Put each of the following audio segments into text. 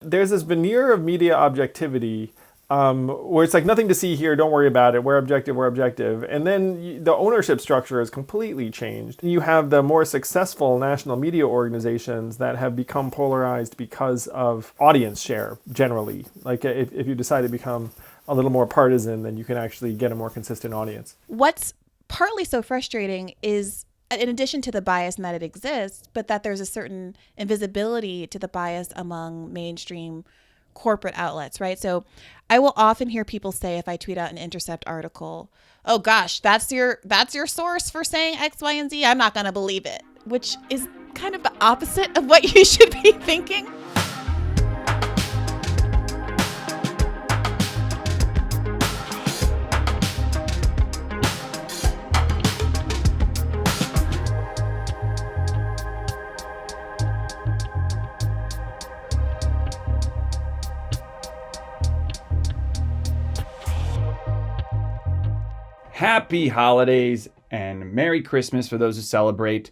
There's this veneer of media objectivity where it's like nothing to see here, don't worry about it, we're objective. And then the ownership structure has completely changed. You have the more successful national media organizations that have become polarized because of audience share, generally. Like if you decide to become a little more partisan, then you can actually get a more consistent audience. What's partly so frustrating is, in addition to the bias and that it exists, but that there's a certain invisibility to the bias among mainstream corporate outlets, right? So I will often hear people say, if I tweet out an Intercept article, oh gosh, that's your source for saying X, Y, and Z, I'm not going to believe it, which is kind of the opposite of what you should be thinking. Happy holidays and Merry Christmas for those who celebrate.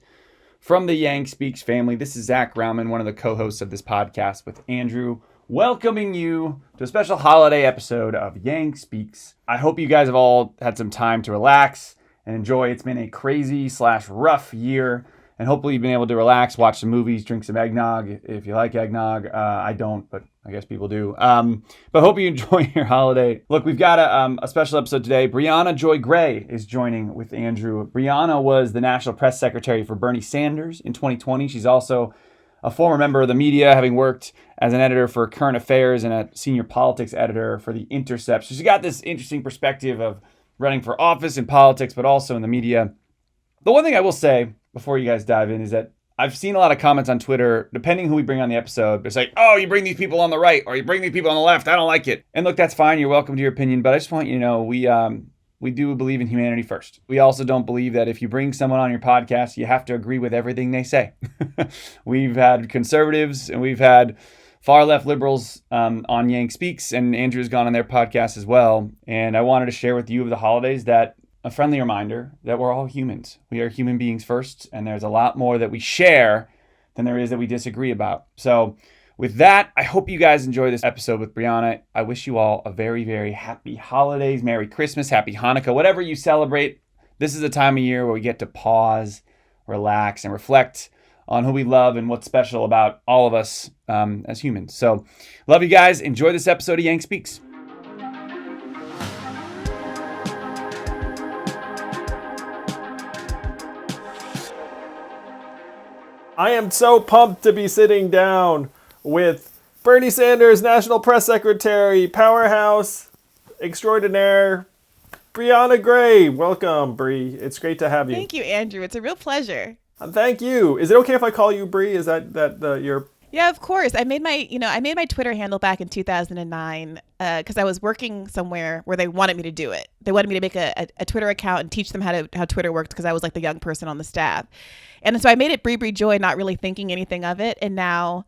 From the Yang Speaks family, this is Zach Grauman, one of the co-hosts of this podcast with Andrew, welcoming you to a special holiday episode of Yang Speaks. I hope you guys have all had some time to relax and enjoy. It's been a crazy/rough year, and hopefully you've been able to relax, watch some movies, drink some eggnog if you like eggnog. I don't, but I guess people do. But hope you enjoy your holiday. Look, we've got a special episode today. Briahna Joy Gray is joining with Andrew. Briahna was the National Press Secretary for Bernie Sanders in 2020. She's also a former member of the media, having worked as an editor for Current Affairs and a senior politics editor for The Intercept. So she's got this interesting perspective of running for office in politics, but also in the media. The one thing I will say before you guys dive in is that I've seen a lot of comments on Twitter, depending who we bring on the episode. It's like, oh, you bring these people on the right or you bring these people on the left. I don't like it. And look, that's fine. You're welcome to your opinion. But I just want you to know, we do believe in humanity first. We also don't believe that if you bring someone on your podcast, you have to agree with everything they say. We've had conservatives and we've had far left liberals on Yang Speaks, and Andrew's gone on their podcast as well. And I wanted to share with you of the holidays that a friendly reminder that we're all humans. We are human beings first, and there's a lot more that we share than there is that we disagree about. So with that, I hope you guys enjoy this episode with Briahna. I wish you all a very, very happy holidays, Merry Christmas, Happy Hanukkah, whatever you celebrate. This is a time of year where we get to pause, relax, and reflect on who we love and what's special about all of us as humans. So love you guys. Enjoy this episode of Yang Speaks. I am so pumped to be sitting down with Bernie Sanders, National Press Secretary, powerhouse extraordinaire, Briahna Gray. Welcome, Bri. It's great to have you. Thank you, Andrew. It's a real pleasure. Thank you. Is it okay if I call you Bri? Is that your... Yeah, of course. I made my Twitter handle back in 2009 because I was working somewhere where they wanted me to do it. They wanted me to make a Twitter account and teach them how Twitter worked because I was like the young person on the staff. And so I made it Bri Joy, not really thinking anything of it. And now,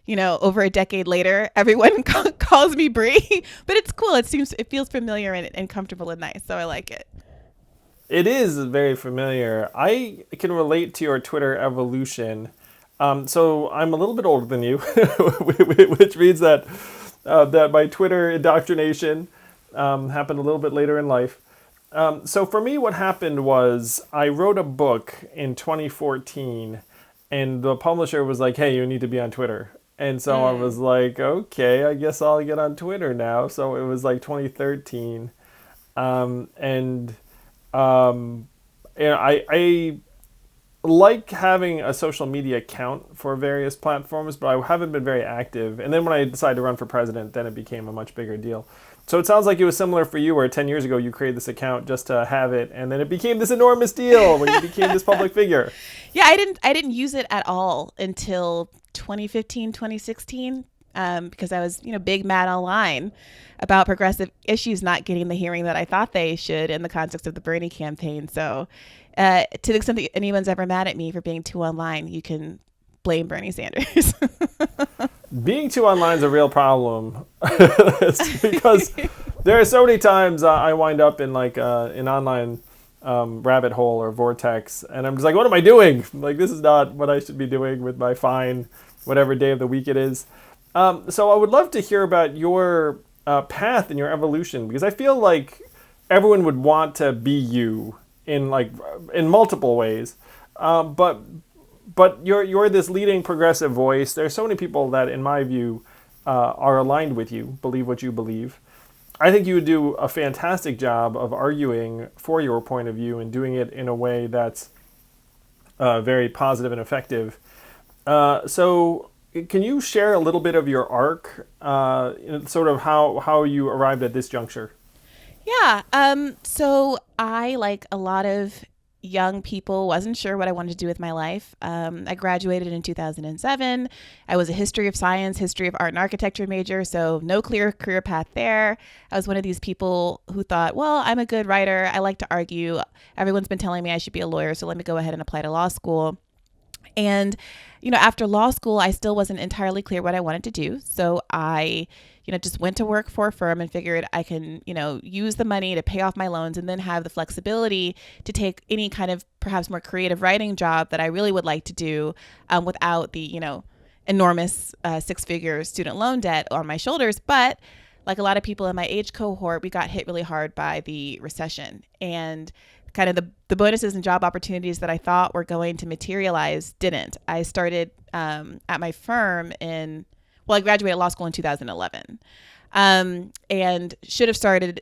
over a decade later, everyone calls me Bri. But it's cool. It feels familiar and comfortable and nice. So I like it. It is very familiar. I can relate to your Twitter evolution. So I'm a little bit older than you, which means that my Twitter indoctrination happened a little bit later in life. So for me, what happened was I wrote a book in 2014, and the publisher was like, hey, you need to be on Twitter. And so I was like, okay, I guess I'll get on Twitter now. So it was like 2013. I like having a social media account for various platforms, but I haven't been very active. And then when I decided to run for president, then it became a much bigger deal. So it sounds like it was similar for you, where 10 years ago you created this account just to have it, and then it became this enormous deal when you became this public figure. Yeah, I didn't use it at all until 2015, 2016, because I was, big mad online about progressive issues not getting the hearing that I thought they should in the context of the Bernie campaign. So to the extent that anyone's ever mad at me for being too online, you can blame Bernie Sanders. Being too online is a real problem because there are so many times I wind up in like an online rabbit hole or vortex, and I'm just like, what am I doing? Like, this is not what I should be doing with my fine, whatever day of the week it is. So I would love to hear about your path and your evolution, because I feel like everyone would want to be you in multiple ways. But you're this leading progressive voice. There's so many people that, in my view, are aligned with you, believe what you believe. I think you would do a fantastic job of arguing for your point of view and doing it in a way that's very positive and effective. So can you share a little bit of your arc, sort of how you arrived at this juncture? Yeah. So I, like a lot of young people, wasn't sure what I wanted to do with my life. I graduated in 2007. I was a history of science, history of art and architecture major, so no clear career path there. I was one of these people who thought, well, I'm a good writer. I like to argue. Everyone's been telling me I should be a lawyer, so let me go ahead and apply to law school. And, after law school, I still wasn't entirely clear what I wanted to do. So I, just went to work for a firm and figured I can, use the money to pay off my loans and then have the flexibility to take any kind of perhaps more creative writing job that I really would like to do without the, enormous six-figure student loan debt on my shoulders. But like a lot of people in my age cohort, we got hit really hard by the recession, and kind of the bonuses and job opportunities that I thought were going to materialize didn't. I started at my firm I graduated law school in 2011 and should have started,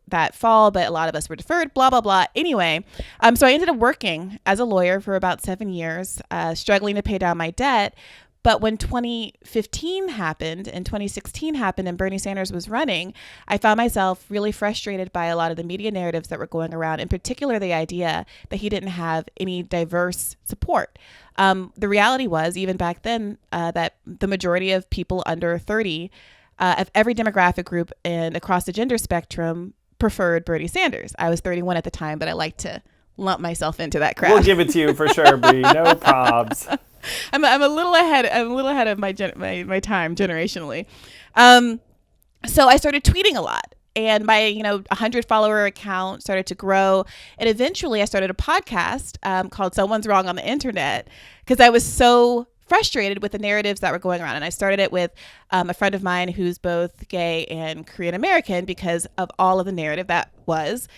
that fall, but a lot of us were deferred, blah, blah, blah. Anyway, so I ended up working as a lawyer for about 7 years, struggling to pay down my debt. But when 2015 happened and 2016 happened and Bernie Sanders was running, I found myself really frustrated by a lot of the media narratives that were going around, in particular the idea that he didn't have any diverse support. The reality was, even back then, that the majority of people under 30 of every demographic group and across the gender spectrum preferred Bernie Sanders. I was 31 at the time, but I like to lump myself into that crowd. We'll give it to you for sure, Bree. No probs. I'm a little ahead. I'm a little ahead of my time generationally. So I started tweeting a lot, and my 100 follower account started to grow, and eventually I started a podcast called Someone's Wrong on the Internet, because I was so frustrated with the narratives that were going around. And I started it with a friend of mine who's both gay and Korean American, because of all of the narrative that was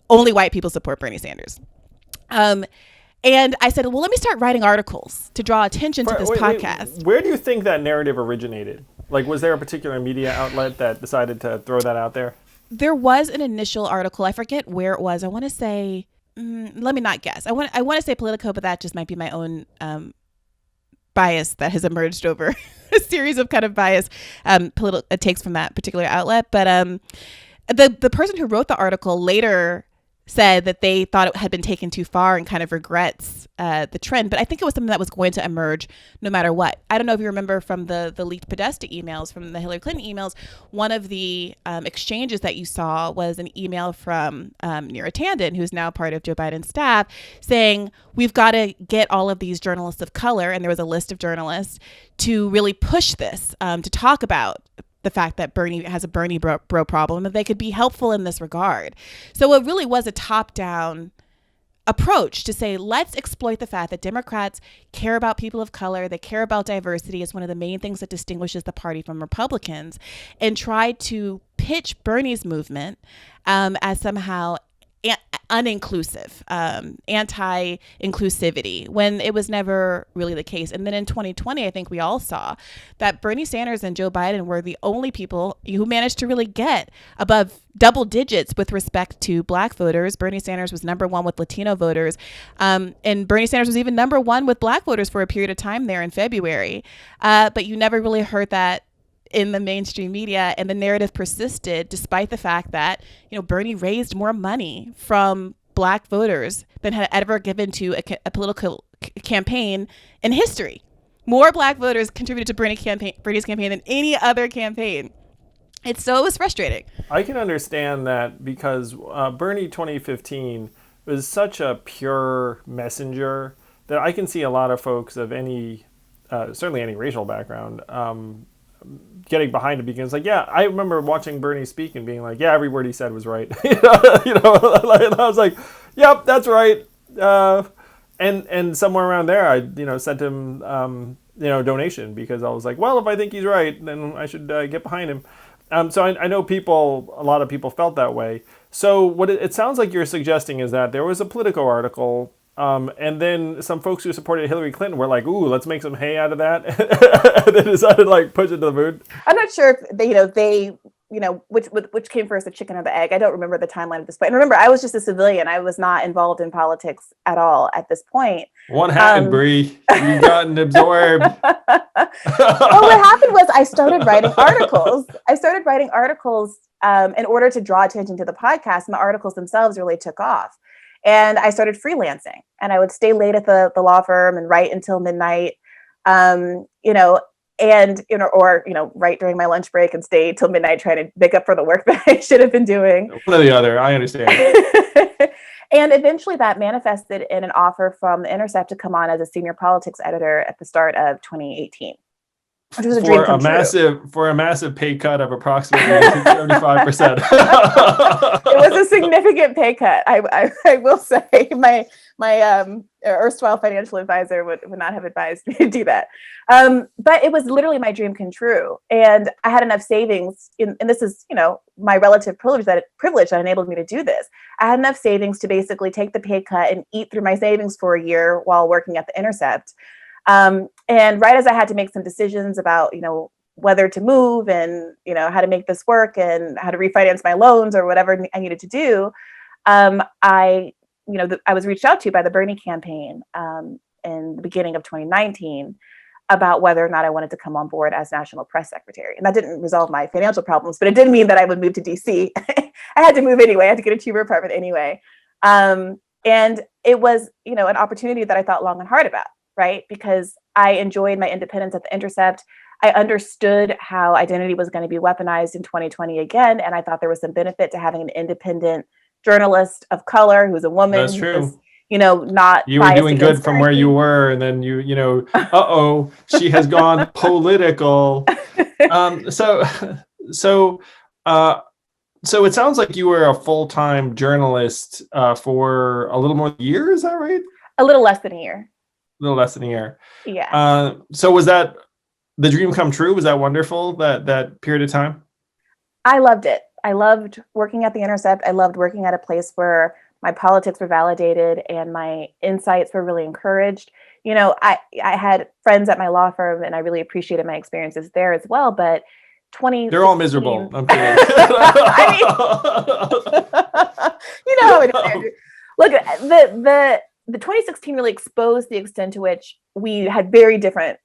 only white people support Bernie Sanders. And I said, well, let me start writing articles to draw attention to this podcast. Where do you think that narrative originated? Like, was there a particular media outlet that decided to throw that out there? There was an initial article. I forget where it was. I want to say, let me not guess. I want to say Politico, but that just might be my own bias that has emerged over a series of kind of bias takes from that particular outlet. But the person who wrote the article later said that they thought it had been taken too far and kind of regrets the trend. But I think it was something that was going to emerge no matter what. I don't know if you remember from the leaked Podesta emails, from the Hillary Clinton emails, one of the exchanges that you saw was an email from Neera Tanden, who's now part of Joe Biden's staff, saying, we've got to get all of these journalists of color, and there was a list of journalists, to really push this, to talk about the fact that Bernie has a Bernie bro problem, and they could be helpful in this regard. So it really was a top-down approach to say, let's exploit the fact that Democrats care about people of color, they care about diversity as one of the main things that distinguishes the party from Republicans, and try to pitch Bernie's movement as somehow uninclusive, anti-inclusivity, when it was never really the case. And then in 2020, I think we all saw that Bernie Sanders and Joe Biden were the only people who managed to really get above double digits with respect to Black voters. Bernie Sanders was number one with Latino voters. And Bernie Sanders was even number one with Black voters for a period of time there in February. But you never really heard that in the mainstream media, and the narrative persisted despite the fact that, Bernie raised more money from Black voters than had ever given to a political campaign in history. More Black voters contributed to Bernie's campaign than any other campaign. It was frustrating. I can understand that, because Bernie 2015 was such a pure messenger that I can see a lot of folks of any, certainly any racial background, getting behind it, because I remember watching Bernie speak and being like, yeah, every word he said was right. And I was like, yep, that's right. And somewhere around there, I sent him donation, because I was like, well, if I think he's right, then I should get behind him. So I know a lot of people felt that way. So what it sounds like you're suggesting is that there was a Politico article, and then some folks who supported Hillary Clinton were like, ooh, let's make some hay out of that. And they decided to like push it to the moon. I'm not sure if they which came first, the chicken or the egg. I don't remember the timeline at this point. And remember, I was just a civilian. I was not involved in politics at all at this point. What happened, Bree? You've gotten absorbed. Well, what happened was I started writing articles. In order to draw attention to the podcast, and the articles themselves really took off. And I started freelancing, and I would stay late at the law firm and write until midnight. Write during my lunch break and stay till midnight trying to make up for the work that I should have been doing. One or the other, I understand. And eventually that manifested in an offer from The Intercept to come on as a senior politics editor at the start of 2018. Which was a dream come true. For a massive pay cut of approximately 75%. It was a significant pay cut. I will say my erstwhile financial advisor would not have advised me to do that. But it was literally my dream come true. And I had enough savings, and this is, my relative privilege that enabled me to do this. I had enough savings to basically take the pay cut and eat through my savings for a year while working at The Intercept. And right as I had to make some decisions about, whether to move and, how to make this work and how to refinance my loans or whatever I needed to do, I was reached out to by the Bernie campaign in the beginning of 2019 about whether or not I wanted to come on board as national press secretary. And that didn't resolve my financial problems, but it did mean that I would move to DC. I had to move anyway. I had to get a two-room apartment anyway. And it was, an opportunity that I thought long and hard about. Right? Because I enjoyed my independence at The Intercept. I understood how identity was going to be weaponized in 2020 again. And I thought there was some benefit to having an independent journalist of color who's a woman. That's true. Who's, not you were doing good from where you were. And then she has gone political. So it sounds like you were a full-time journalist for a little more than a year. Is that right? A little less than a year. Little less than a year. Yeah. So was that the dream come true? Was that wonderful, that period of time? I loved it. I loved working at The Intercept. I loved working at a place where my politics were validated and my insights were really encouraged. I had friends at my law firm and I really appreciated my experiences there as well. But they're all miserable. I'm kidding. How it is. Look, the 2016 really exposed the extent to which we had very different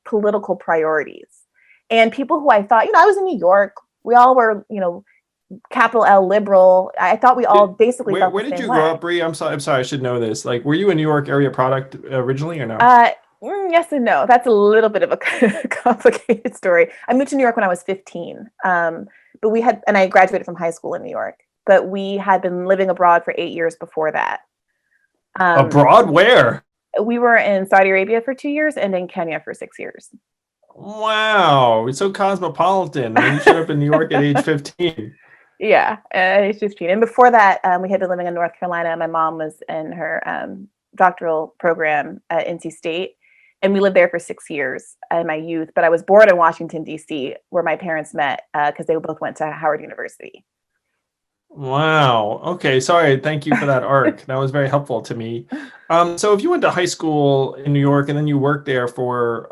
political priorities. And people who I thought, I was in New York, we all were, capital L liberal. I thought we all basically felt the same way. Where did you grow up, Bree? I'm sorry, I should know this. Like, were you a New York area product originally or no? Yes and no. That's a little bit of a complicated story. I moved to New York when I was 15. And I graduated from high school in New York, but we had been living abroad for 8 years before that. Abroad where? We were in Saudi Arabia for 2 years and in Kenya for 6 years. Wow. It's so cosmopolitan. And you showed up in New York at age 15. Yeah, at age 15. And before that, we had been living in North Carolina. My mom was in her doctoral program at NC State. And we lived there for 6 years in my youth. But I was born in Washington, D.C., where my parents met because they both went to Howard University. Wow. Okay. Sorry. Thank you for that arc. That was very helpful to me. So if you went to high school in New York and then you worked there for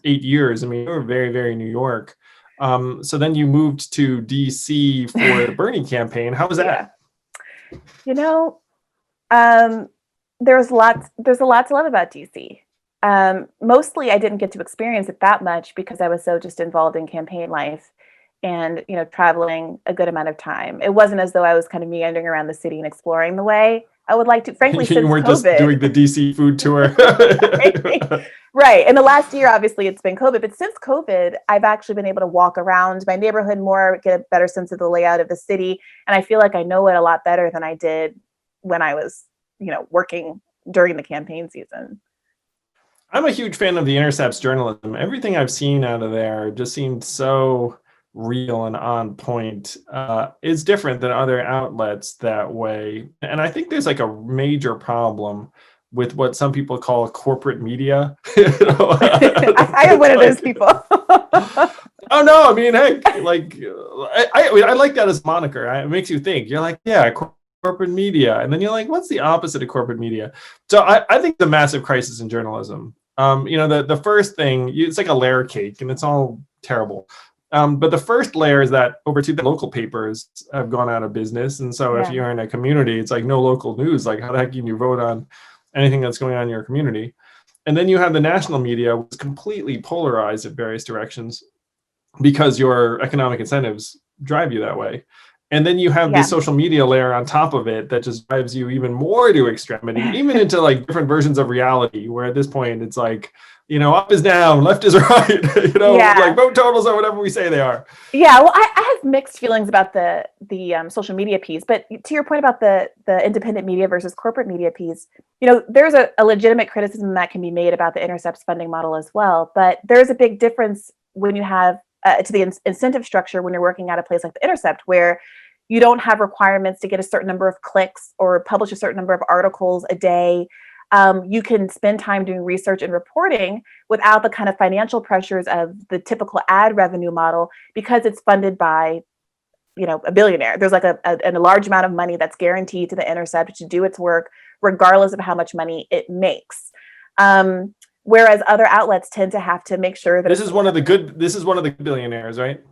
8 years, I mean, you were very, very New York. So then you moved to DC for the Bernie campaign. How was that? Yeah. There's a lot to love about DC. Mostly I didn't get to experience it that much because I was so just involved in campaign life and, traveling a good amount of time. It wasn't as though I was kind of meandering around the city and exploring the way I would like to. Frankly, since you weren't COVID, just doing the DC food tour. Right. In the last year, obviously, it's been COVID. But since COVID, I've actually been able to walk around my neighborhood more, get a better sense of the layout of the city. And I feel like I know it a lot better than I did when I was, working during the campaign season. I'm a huge fan of The Intercept's journalism. Everything I've seen out of there just seemed so real and on point. It's different than other outlets that way. And I think there's like a major problem with what some people call corporate media. I am one of those people. Oh no, I mean, heck, like, I like that as moniker. It makes you think. You're like, yeah, corporate media, and then you're like, what's the opposite of corporate media? So I think the massive crisis in journalism. The first thing, it's like a layer cake, and it's all terrible. But the first layer is that over 2 local papers have gone out of business, and so if you're in a community, it's like no local news. Like, how the heck can you vote on anything that's going on in your community? And then you have the national media, which is completely polarized at various directions, because your economic incentives drive you that way. And then you have this social media layer on top of it that just drives you even more to extremity, even into like different versions of reality, where at this point it's like, up is down, left is right, like vote totals are whatever we say they are. Yeah, well, I have mixed feelings about the social media piece, but to your point about the independent media versus corporate media piece, there's a legitimate criticism that can be made about the Intercept's funding model as well. But there's a big difference when you have to the incentive structure when you're working at a place like the Intercept, where you don't have requirements to get a certain number of clicks or publish a certain number of articles a day. You can spend time doing research and reporting without the kind of financial pressures of the typical ad revenue model, because it's funded by, a billionaire. There's like a large amount of money that's guaranteed to the Intercept to do its work, regardless of how much money it makes. Whereas other outlets tend to have to make sure that this is one of the billionaires, right?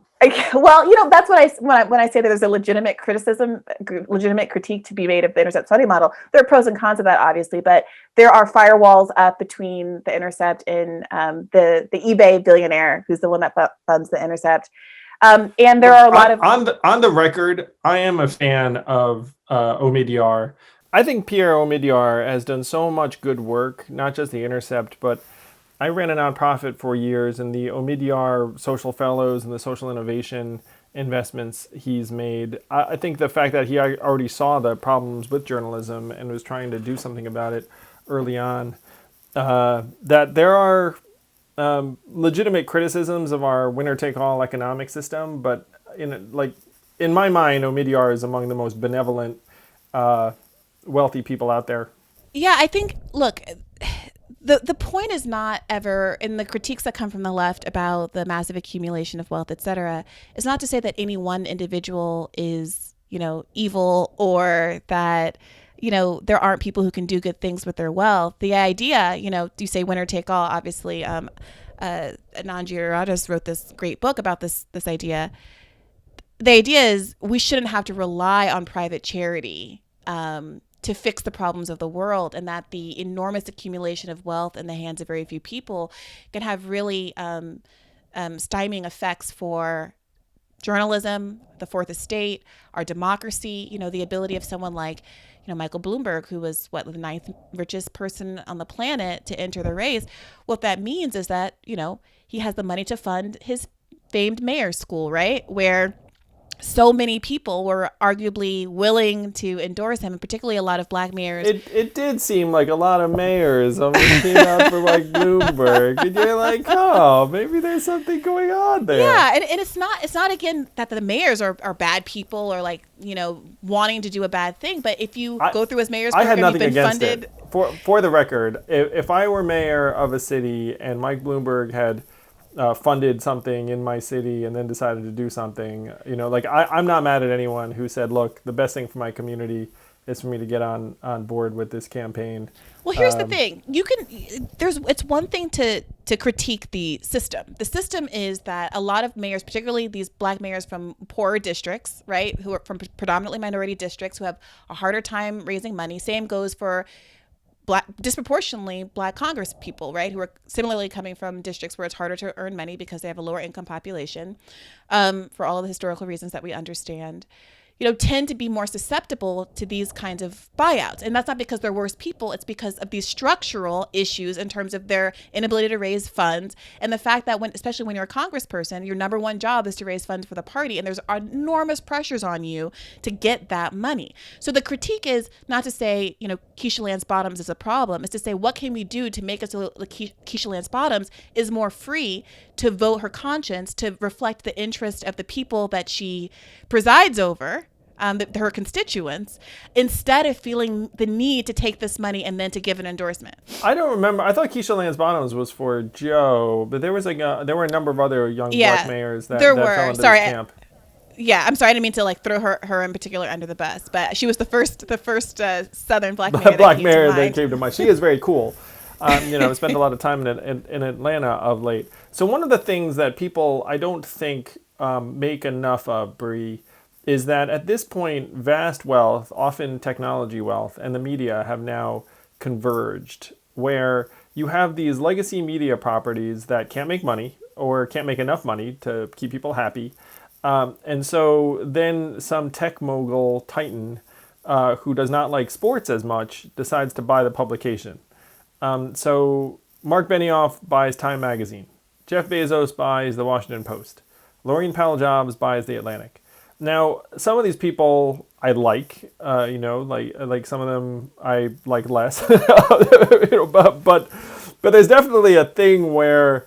Well, that's what when I say that there's a legitimate critique to be made of the Intercept funding model. There are pros and cons of that, obviously, but there are firewalls up between the Intercept and the eBay billionaire, who's the one that funds the Intercept. And there are a lot of on the record, I am a fan of Omidyar. I think Pierre Omidyar has done so much good work, not just the Intercept, but I ran a nonprofit for years, and the Omidyar Social Fellows and the social innovation investments he's made, I think the fact that he already saw the problems with journalism and was trying to do something about it early on, that there are legitimate criticisms of our winner-take-all economic system, but in my mind, Omidyar is among the most benevolent, wealthy people out there. Yeah, I think, look, the point is not ever, in the critiques that come from the left about the massive accumulation of wealth, et cetera, is not to say that any one individual is, evil, or that, there aren't people who can do good things with their wealth. The idea, you say winner take all, obviously, Anand Giridharadas wrote this great book about this idea. The idea is we shouldn't have to rely on private charity to fix the problems of the world, and that the enormous accumulation of wealth in the hands of very few people can have really stymieing effects for journalism, the Fourth Estate, our democracy, the ability of someone like, Michael Bloomberg, who was the 9th richest person on the planet, to enter the race. What that means is that, he has the money to fund his famed mayor's school, right? Where so many people were arguably willing to endorse him, and particularly a lot of black mayors. It did seem like a lot of mayors came out for like Bloomberg, and you're like, oh, maybe there's something going on there. Yeah, and it's not again that the mayors are bad people or wanting to do a bad thing, but if you go through his mayor's program, I had nothing you've been against funded. It. For the record, if I were mayor of a city and Mike Bloomberg had funded something in my city and then decided to do something, I'm not mad at anyone who said, look, the best thing for my community is for me to get on board with this campaign. Well, here's the thing. It's one thing to critique the system. The system is that a lot of mayors, particularly these black mayors from poorer districts, right, who are from predominantly minority districts, who have a harder time raising money. Same goes for disproportionately black Congress people, right, who are similarly coming from districts where it's harder to earn money because they have a lower income population, for all of the historical reasons that we understand, tend to be more susceptible to these kinds of buyouts. And that's not because they're worse people. It's because of these structural issues in terms of their inability to raise funds. And the fact that especially when you're a congressperson, your number one job is to raise funds for the party. And there's enormous pressures on you to get that money. So the critique is not to say, Keisha Lance Bottoms is a problem. It's to say, what can we do to make it so that Keisha Lance Bottoms is more free to vote her conscience, to reflect the interest of the people that she presides over, her constituents, instead of feeling the need to take this money and then to give an endorsement. I don't remember. I thought Keisha Lance Bottoms was for Joe, but there were a number of other young black mayors that fell into this camp. Yeah, I'm sorry, I didn't mean to like throw her in particular under the bus, but she was the first Southern black mayor that came to mind. She is very cool. Spent a lot of time in Atlanta of late. So one of the things that people I don't think make enough of, Bree, is that at this point, vast wealth, often technology wealth, and the media have now converged, where you have these legacy media properties that can't make money or can't make enough money to keep people happy. And so then some tech mogul titan who does not like sports as much decides to buy the publication. So Mark Benioff buys Time Magazine. Jeff Bezos buys the Washington Post. Laureen Powell Jobs buys the Atlantic. Now, some of these people I like, like some of them I like less, but there's definitely a thing where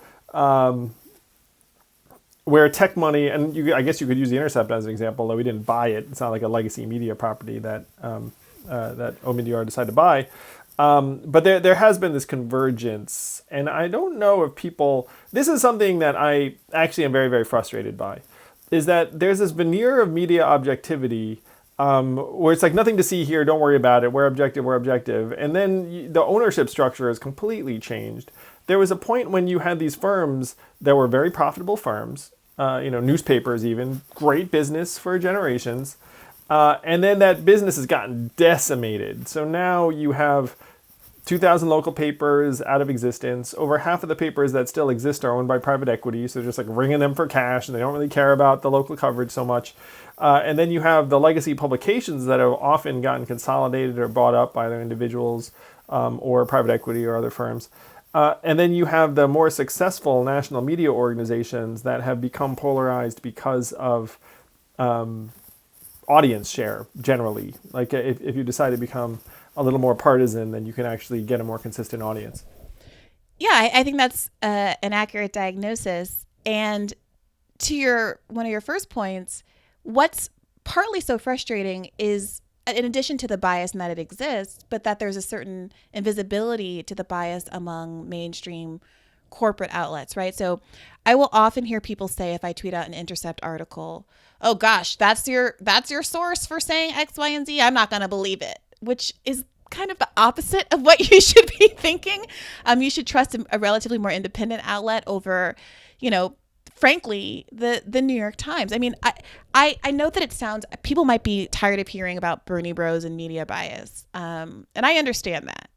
tech money, and I guess you could use The Intercept as an example, though we didn't buy it. It's not like a legacy media property that Omidyar decided to buy. But there has been this convergence, and I don't know if people, this is something that I actually am very, very frustrated by, is that there's this veneer of media objectivity where it's like nothing to see here, don't worry about it, we're objective. And then the ownership structure has completely changed. There was a point when you had these firms that were very profitable firms, newspapers even, great business for generations. And then that business has gotten decimated. So now you have 2,000 local papers out of existence. Over half of the papers that still exist are owned by private equity. So they're just like ringing them for cash and they don't really care about the local coverage so much. And then you have the legacy publications that have often gotten consolidated or bought up by other individuals or private equity or other firms. And then you have the more successful national media organizations that have become polarized because of audience share generally. Like if you decide to become a little more partisan, then you can actually get a more consistent audience. Yeah, I think that's an accurate diagnosis. And to one of your first points, what's partly so frustrating is, in addition to the bias and that it exists, but that there's a certain invisibility to the bias among mainstream corporate outlets, right? So I will often hear people say, if I tweet out an Intercept article, oh gosh, that's your source for saying X, Y, and Z, I'm not going to believe it, which is kind of the opposite of what you should be thinking. You should trust a relatively more independent outlet over, frankly, the New York Times. I mean, I know that it sounds, people might be tired of hearing about Bernie Bros and media bias. And I understand that.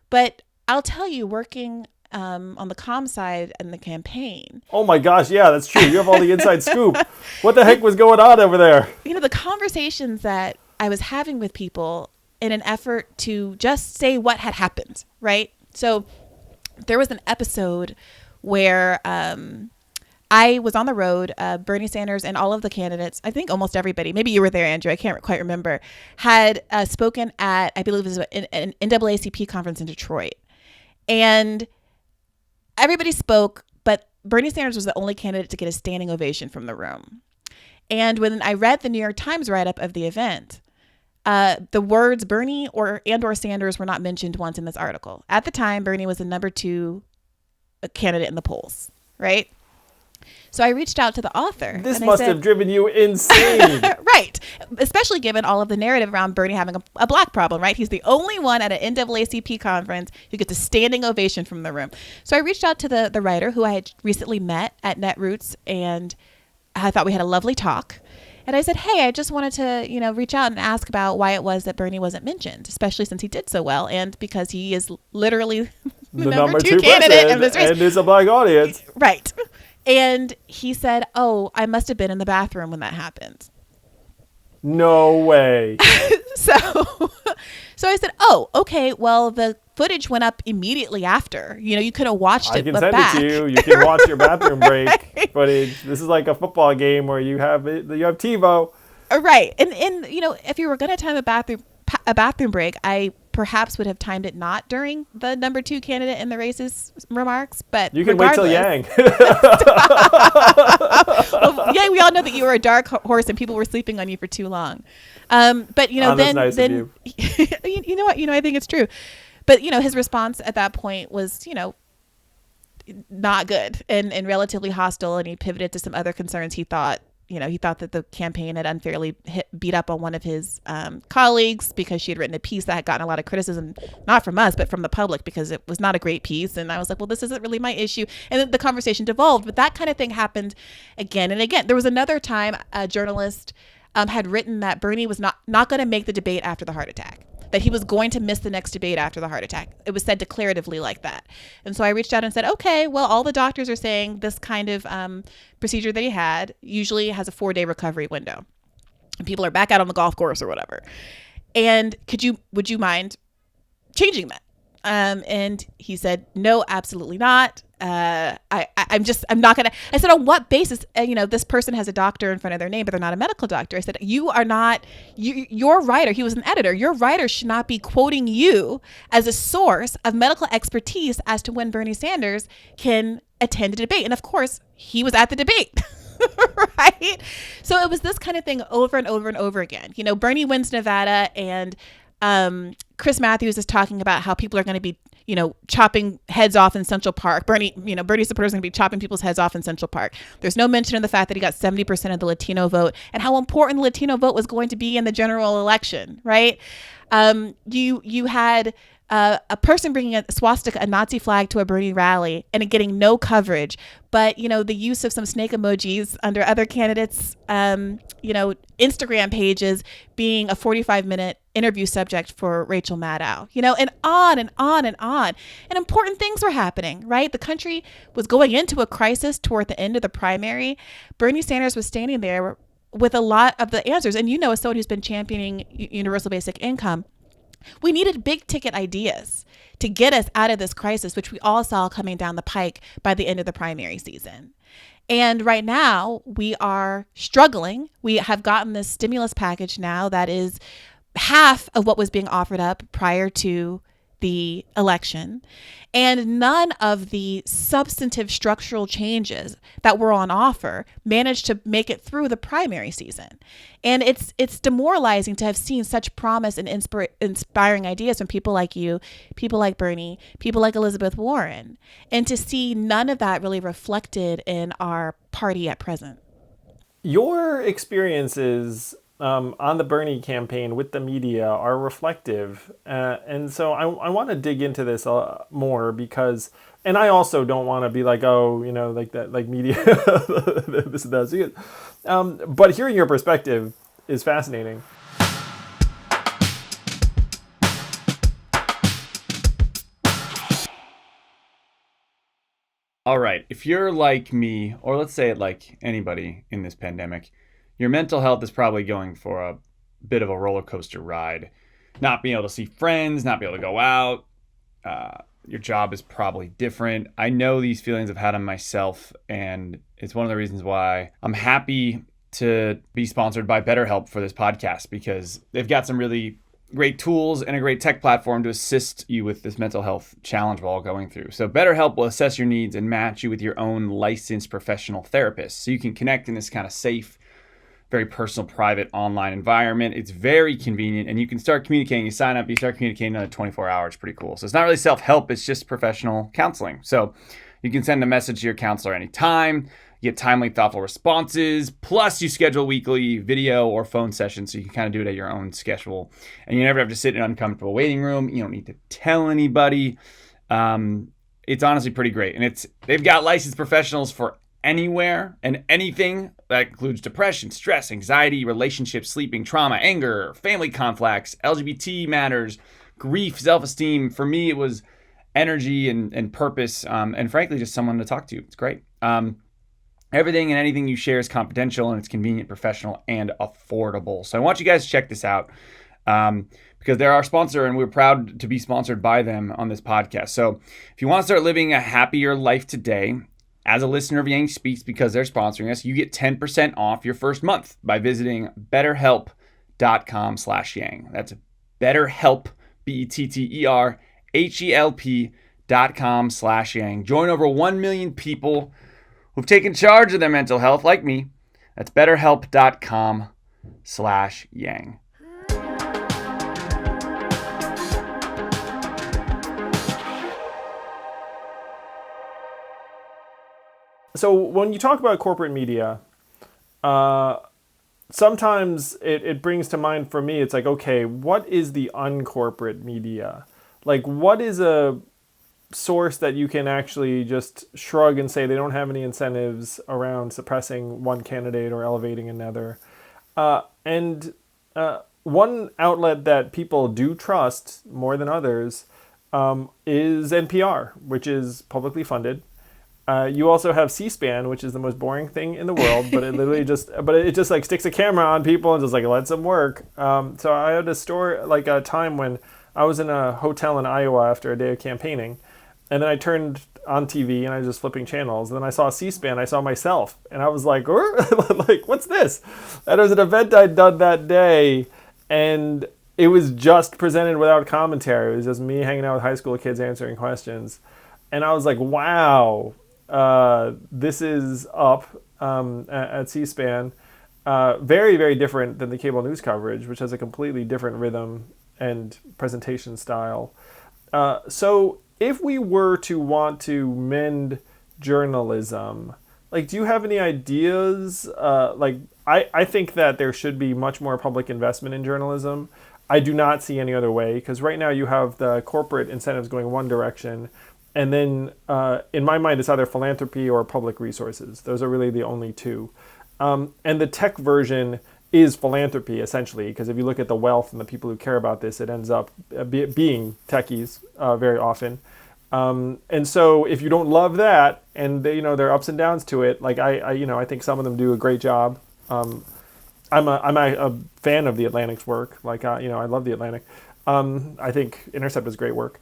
But I'll tell you, working on the comm side and the campaign. Oh my gosh, yeah, that's true. You have all the inside scoop. What the heck was going on over there? The conversations that I was having with people in an effort to just say what had happened, right? So there was an episode where I was on the road, Bernie Sanders and all of the candidates, I think almost everybody, maybe you were there, Andrew, I can't quite remember, had spoken at, I believe it was an NAACP conference in Detroit. And everybody spoke, but Bernie Sanders was the only candidate to get a standing ovation from the room. And when I read the New York Times write-up of the event, the words Bernie or Sanders were not mentioned once in this article. At the time, Bernie was the number 2 candidate in the polls, right? So I reached out to the author. This must have driven you insane. Right. Especially given all of the narrative around Bernie having a black problem, right? He's the only one at an NAACP conference who gets a standing ovation from the room. So I reached out to the writer who I had recently met at Netroots, and I thought we had a lovely talk. And I said, hey, I just wanted to, reach out and ask about why it was that Bernie wasn't mentioned, especially since he did so well and because he is literally the number 2 candidate in this race. And it's a black audience. Right. And he said, oh, I must have been in the bathroom when that happened. No way. So I said, oh, okay, well, the footage went up immediately after. You could have watched it. I can send it to you. You can watch your bathroom break footage. This is like a football game where you have TiVo. Right. And if you were going to time a bathroom break, I perhaps would have timed it not during the number 2 candidate in the race's remarks, but You can wait till Yang. Well, Yang, we all know that you were a dark horse and people were sleeping on you for too long. But that's nice of you. You know what? I think it's true. But his response at that point was, not good and relatively hostile, and he pivoted to some other concerns. He thought that the campaign had unfairly beat up on one of his colleagues because she had written a piece that had gotten a lot of criticism, not from us, but from the public, because it was not a great piece. And I was like, well, this isn't really my issue. And then the conversation devolved. But that kind of thing happened again and again. There was another time a journalist had written that Bernie was not going to make the debate after the heart attack, that he was going to miss the next debate after the heart attack. It was said declaratively like that. And so I reached out and said, okay, well, all the doctors are saying this kind of procedure that he had usually has a 4-day recovery window. And people are back out on the golf course or whatever. And would you mind changing that? And he said, no, absolutely not. I'm not going to. I said, on what basis? This person has a doctor in front of their name, but they're not a medical doctor. I said, your writer, he was an editor, your writer should not be quoting you as a source of medical expertise as to when Bernie Sanders can attend a debate. And of course, he was at the debate. Right? So it was this kind of thing over and over and over again. Bernie wins Nevada, and Chris Matthews is talking about how people are going to be, chopping heads off in Central Park. Bernie supporters are going to be chopping people's heads off in Central Park. There's no mention of the fact that he got 70% of the Latino vote and how important the Latino vote was going to be in the general election, right? You had a person bringing a swastika, a Nazi flag, to a Bernie rally and getting no coverage, but the use of some snake emojis under other candidates, Instagram pages being a 45-minute interview subject for Rachel Maddow, and on and on and on. And important things were happening, right? The country was going into a crisis toward the end of the primary. Bernie Sanders was standing there with a lot of the answers. And as someone who's been championing universal basic income, we needed big ticket ideas to get us out of this crisis, which we all saw coming down the pike by the end of the primary season. And right now we are struggling. We have gotten this stimulus package now that is half of what was being offered up prior to the election, and none of the substantive structural changes that were on offer managed to make it through the primary season. And it's demoralizing to have seen such promise and inspiring ideas from people like you, people like Bernie, people like Elizabeth Warren, and to see none of that really reflected in our party at present. Your experiences on the Bernie campaign with the media are reflective. And so I want to dig into this more because, and I also don't want to be like, like that, like media, this and that. But hearing your perspective is fascinating. All right. If you're like me, or let's say it like anybody in this pandemic, your mental health is probably going for a bit of a roller coaster ride. Not being able to see friends, not being able to go out. Your job is probably different. I know these feelings I've had on myself, and it's one of the reasons why I'm happy to be sponsored by BetterHelp for this podcast, because they've got some really great tools and a great tech platform to assist you with this mental health challenge we're all going through. So BetterHelp will assess your needs and match you with your own licensed professional therapist, so you can connect in this kind of safe, very personal, private online environment. It's very convenient, and you can start communicating. You sign up, you start communicating in 24 hours. Pretty cool. So it's not really self-help, it's just professional counseling. So you can send a message to your counselor anytime. You get timely, thoughtful responses. Plus, you schedule weekly video or phone sessions, so you can kind of do it at your own schedule. And you never have to sit in an uncomfortable waiting room. You don't need to tell anybody. It's honestly pretty great. And they've got licensed professionals for anywhere and anything. That includes depression, stress, anxiety, relationships, sleeping, trauma, anger, family conflicts, LGBT matters, grief, self-esteem. For me, it was energy and purpose, and frankly, just someone to talk to. It's great. Everything and anything you share is confidential, and it's convenient, professional, and affordable. So I want you guys to check this out because they're our sponsor, and we're proud to be sponsored by them on this podcast. So if you want to start living a happier life today, as a listener of Yang Speaks, because they're sponsoring us, you get 10% off your first month by visiting betterhelp.com/Yang. That's BetterHelp, BetterHelp.com/Yang. Join over 1 million people who've taken charge of their mental health, like me. That's BetterHelp.com/Yang. So when you talk about corporate media, sometimes it brings to mind for me, it's like, okay, what is the uncorporate media? Like, what is a source that you can actually just shrug and say they don't have any incentives around suppressing one candidate or elevating another? And one outlet that people do trust more than others is NPR, which is publicly funded. You also have C-SPAN, which is the most boring thing in the world, but it literally just like sticks a camera on people and just like lets them work. So I had a story, like a time when I was in a hotel in Iowa after a day of campaigning, and then I turned on TV and I was just flipping channels. And then I saw C-SPAN, I saw myself, and I was like, like, what's this? And it was an event I'd done that day, and it was just presented without commentary. It was just me hanging out with high school kids answering questions. And I was like, wow. This is up at C-SPAN. Very, very different than the cable news coverage, which has a completely different rhythm and presentation style. So if we were to want to mend journalism, like, do you have any ideas? I think that there should be much more public investment in journalism. I do not see any other way, because right now you have the corporate incentives going one direction. And then, in my mind, it's either philanthropy or public resources. Those are really the only two. And the tech version is philanthropy, essentially, because if you look at the wealth and the people who care about this, it ends up being techies very often. And so if you don't love that, and there are ups and downs to it, like I think some of them do a great job. I'm a fan of The Atlantic's work. I love The Atlantic. I think Intercept is great work.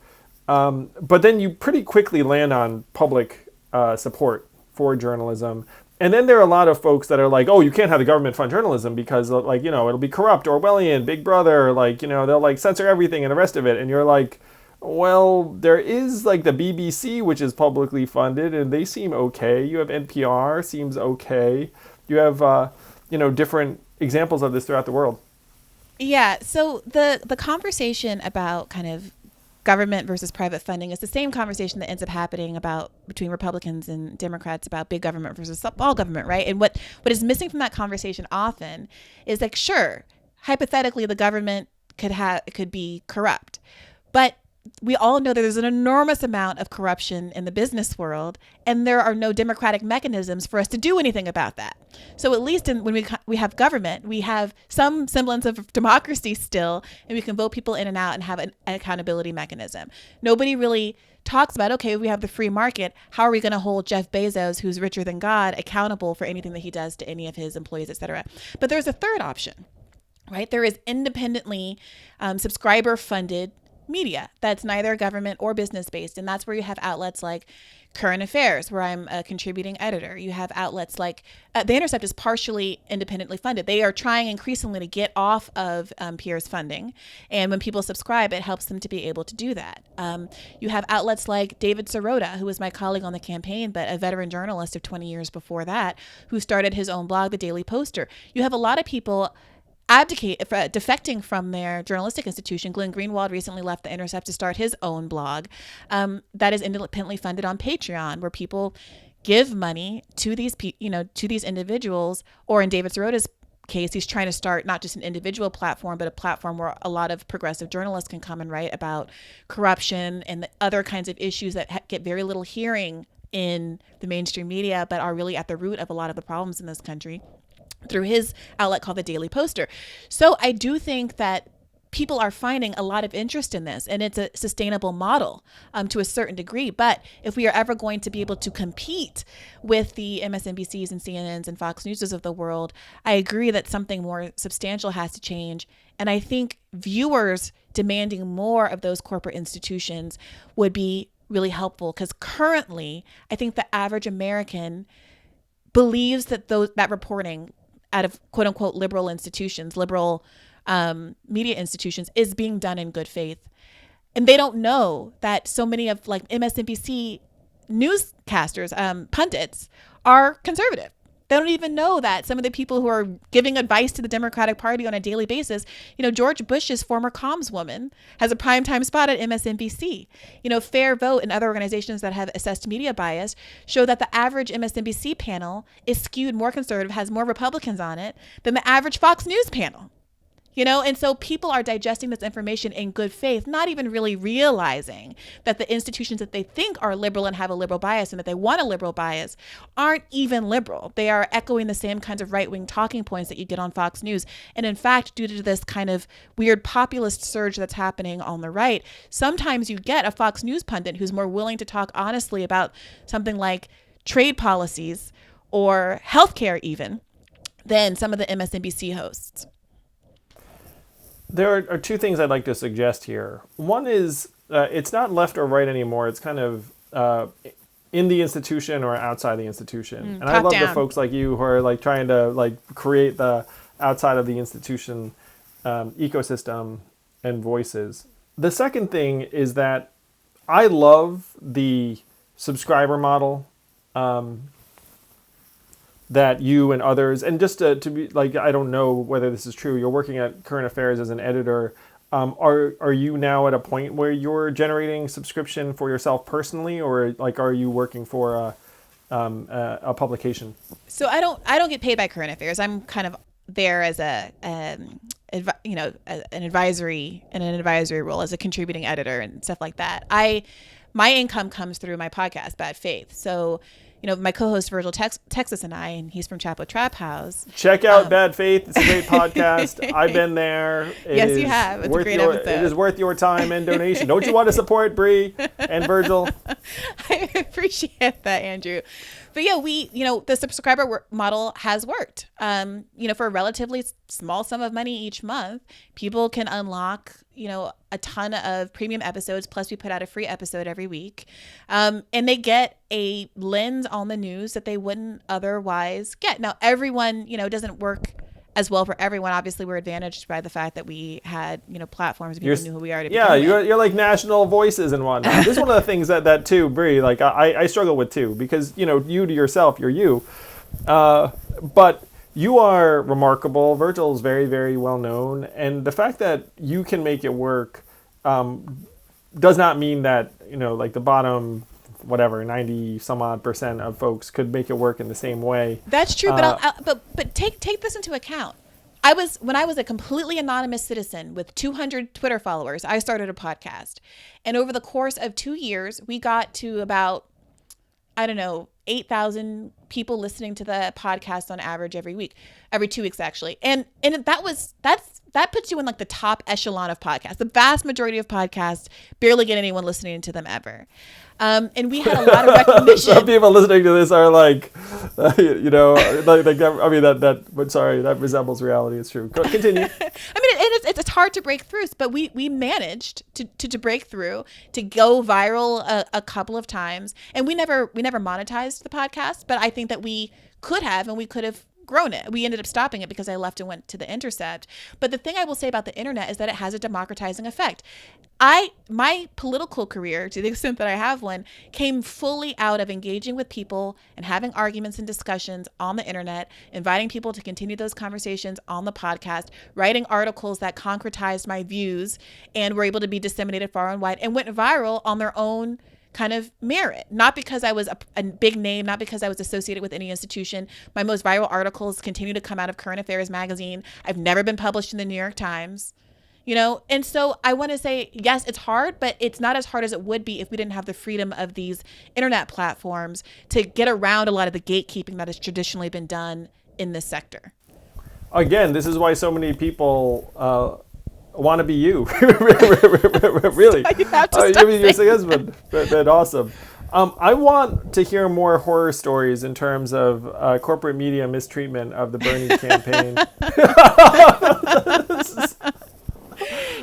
But then you pretty quickly land on public support for journalism. And then there are a lot of folks that are like, oh, you can't have the government fund journalism because, it'll be corrupt, Orwellian, Big Brother, they'll censor everything and the rest of it. And you're like, well, there is the BBC, which is publicly funded, and they seem okay. You have NPR, seems okay. You have, different examples of this throughout the world. Yeah. So the conversation about kind of government versus private funding is the same conversation that ends up happening between Republicans and Democrats about big government versus small government, right? And what is missing from that conversation often is sure, hypothetically the government could be corrupt, but we all know that there's an enormous amount of corruption in the business world, and there are no democratic mechanisms for us to do anything about that. So at least when we have government, we have some semblance of democracy still, and we can vote people in and out and have an accountability mechanism. Nobody really talks about, okay, we have the free market. How are we going to hold Jeff Bezos, who's richer than God, accountable for anything that he does to any of his employees, et cetera? But there's a third option, right? There is independently subscriber-funded media that's neither government or business based. And that's where you have outlets like Current Affairs, where I'm a contributing editor. You have outlets like The Intercept is partially independently funded. They are trying increasingly to get off of peers funding. And when people subscribe, it helps them to be able to do that. You have outlets like David Sirota, who was my colleague on the campaign, but a veteran journalist of 20 years before that, who started his own blog, The Daily Poster. You have a lot of people defecting from their journalistic institution. Glenn Greenwald recently left The Intercept to start his own blog that is independently funded on Patreon, where people give money to these individuals. Or in David Sirota's case, he's trying to start not just an individual platform, but a platform where a lot of progressive journalists can come and write about corruption and the other kinds of issues that get very little hearing in the mainstream media, but are really at the root of a lot of the problems in this country, through his outlet called The Daily Poster. So I do think that people are finding a lot of interest in this, and it's a sustainable model to a certain degree. But if we are ever going to be able to compete with the MSNBCs and CNNs and Fox Newses of the world, I agree that something more substantial has to change. And I think viewers demanding more of those corporate institutions would be really helpful, because currently I think the average American believes that that reporting out of quote unquote liberal institutions, liberal media institutions, is being done in good faith. And they don't know that so many of like MSNBC newscasters, pundits, are conservative. They don't even know that some of the people who are giving advice to the Democratic Party on a daily basis, George Bush's former comms woman has a primetime spot at MSNBC. Fair Vote and other organizations that have assessed media bias show that the average MSNBC panel is skewed more conservative, has more Republicans on it than the average Fox News panel. And so people are digesting this information in good faith, not even really realizing that the institutions that they think are liberal and have a liberal bias and that they want a liberal bias aren't even liberal. They are echoing the same kinds of right-wing talking points that you get on Fox News. And in fact, due to this kind of weird populist surge that's happening on the right, sometimes you get a Fox News pundit who's more willing to talk honestly about something like trade policies or healthcare even than some of the MSNBC hosts. There are two things I'd like to suggest here. One is it's not left or right anymore. It's kind of in the institution or outside the institution. And I love the folks like you who are like trying to like create the outside of the institution ecosystem and voices. The second thing is that I love the subscriber model that you and others, and just to be like, I don't know whether this is true, you're working at Current Affairs as an editor. Are you now at a point where you're generating subscription for yourself personally, or like are you working for a publication? So I don't get paid by Current Affairs. I'm kind of there as an advisory role, as a contributing editor and stuff like that. My income comes through my podcast, Bad Faith. So my co-host Virgil Texas and I, and he's from Chapo Trap House. Check out Bad Faith. It's a great podcast. I've been there. Yes, you have. It's a great episode. It is worth your time and donation. Don't you want to support Bree and Virgil? I appreciate that, Andrew. But yeah, the subscriber model has worked. For a relatively small sum of money each month, people can unlock, a ton of premium episodes. Plus we put out a free episode every week. And they get a lens on the news that they wouldn't otherwise get. Now, everyone, doesn't work as well for everyone. Obviously, we're advantaged by the fact that we had, platforms. People knew who we are to begin with. You're like national voices and whatnot. This is one of the things that too, Bree, like I struggle with too, because, you to yourself, you're you. But you are remarkable. Virgil is very, very well known. And the fact that you can make it work does not mean that, like the bottom, 90 some odd % of folks could make it work in the same way. That's true. But take this into account. When I was a completely anonymous citizen with 200 Twitter followers, I started a podcast. And over the course of 2 years, we got to about, 8,000 people listening to the podcast on average every 2 weeks actually. And that puts you in like the top echelon of podcasts. The vast majority of podcasts barely get anyone listening to them ever. And we had a lot of recognition. Some people listening to this are like, that resembles reality. It's true. Continue. It's hard to break through, but we managed to break through, to go viral a couple of times, and we never monetized the podcast, but I think that we could have grown it. We ended up stopping it because I left and went to The Intercept. But the thing I will say about the internet is that it has a democratizing effect. My political career, to the extent that I have one, came fully out of engaging with people and having arguments and discussions on the internet, inviting people to continue those conversations on the podcast, writing articles that concretized my views and were able to be disseminated far and wide and went viral on their own kind of merit, not because I was a big name, not because I was associated with any institution. My most viral articles continue to come out of Current Affairs magazine. I've never been published in the New York Times, and so I want to say, yes, it's hard, but it's not as hard as it would be if we didn't have the freedom of these internet platforms to get around a lot of the gatekeeping that has traditionally been done in this sector. Again, this is why so many people want to be you. Really. You have to your husband. That's awesome. I want to hear more horror stories in terms of corporate media mistreatment of the Bernie campaign.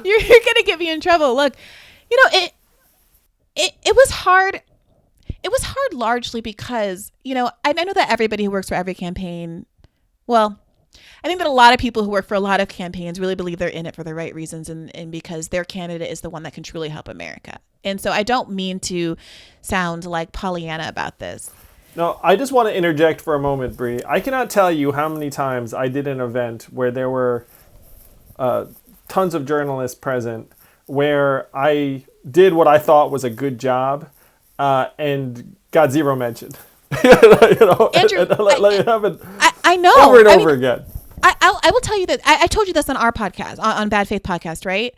You're gonna get me in trouble. Look, it was hard. It was hard largely because, I know that everybody who works for every campaign, well, I think that a lot of people who work for a lot of campaigns really believe they're in it for the right reasons and because their candidate is the one that can truly help America. And so I don't mean to sound like Pollyanna about this. No, I just want to interject for a moment, Bree. I cannot tell you how many times I did an event where there were tons of journalists present, where I did what I thought was a good job and got zero mention. Andrew, I know. Over and over again. I will tell you that I told you this on our podcast, on Bad Faith Podcast, right?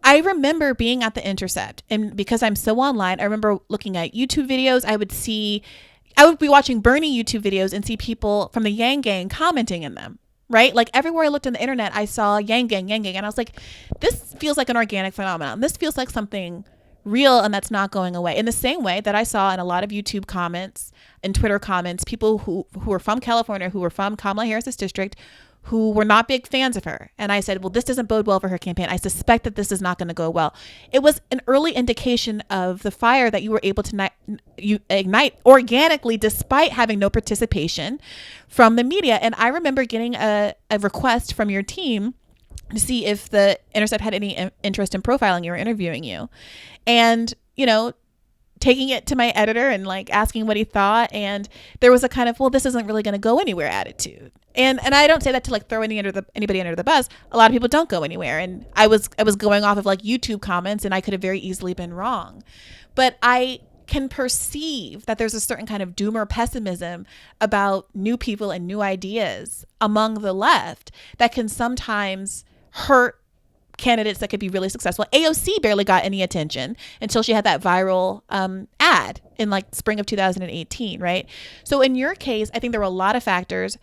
I remember being at The Intercept, and because I'm so online, I remember looking at YouTube videos. I would be watching Bernie YouTube videos and see people from the Yang Gang commenting in them, right? Like everywhere I looked on the internet, I saw Yang Gang. And I was like, this feels like an organic phenomenon. This feels like something real and that's not going away. In the same way that I saw in a lot of YouTube comments and Twitter comments, people who were from California, who were from Kamala Harris's district, who were not big fans of her. And I said, well, this doesn't bode well for her campaign. I suspect that this is not going to go well. It was an early indication of the fire that you were able to ignite organically despite having no participation from the media. And I remember getting a request from your team to see if The Intercept had any interest in profiling you or interviewing you. And, taking it to my editor and like asking what he thought. And there was a kind of, well, this isn't really going to go anywhere attitude. And I don't say that to like throw anybody under the bus. A lot of people don't go anywhere. And I was going off of like YouTube comments, and I could have very easily been wrong. But I can perceive that there's a certain kind of doomer pessimism about new people and new ideas among the left that can sometimes hurt candidates that could be really successful. AOC barely got any attention until she had that viral ad in like spring of 2018, right? So in your case, I think there were a lot of factors.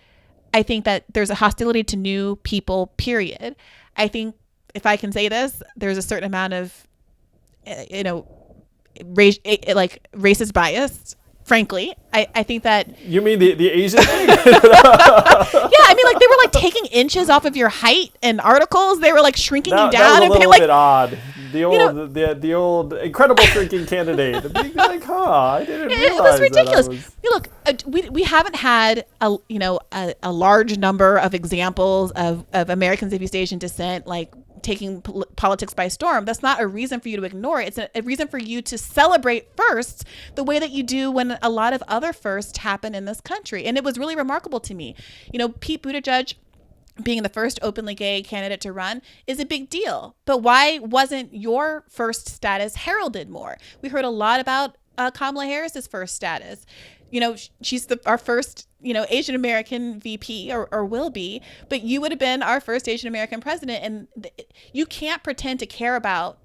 I think that there's a hostility to new people, period. I think, if I can say this, there's a certain amount of, racist bias. Frankly, I think that... You mean the Asian thing? Yeah, I mean, like, they were, like, taking inches off of your height in articles. They were, like, shrinking you down. That was a little bit odd. The old incredible shrinking candidate. Being like, I didn't realize it was ridiculous. That Look, we haven't had a large number of examples of Americans of East Asian descent, like, taking politics by storm. That's not a reason for you to ignore it. It's a reason for you to celebrate firsts the way that you do when a lot of other firsts happen in this country. And it was really remarkable to me. Pete Buttigieg being the first openly gay candidate to run is a big deal. But why wasn't your first status heralded more? We heard a lot about Kamala Harris's first status. She's our first, Asian American VP or will be, but you would have been our first Asian American president. And you can't pretend to care about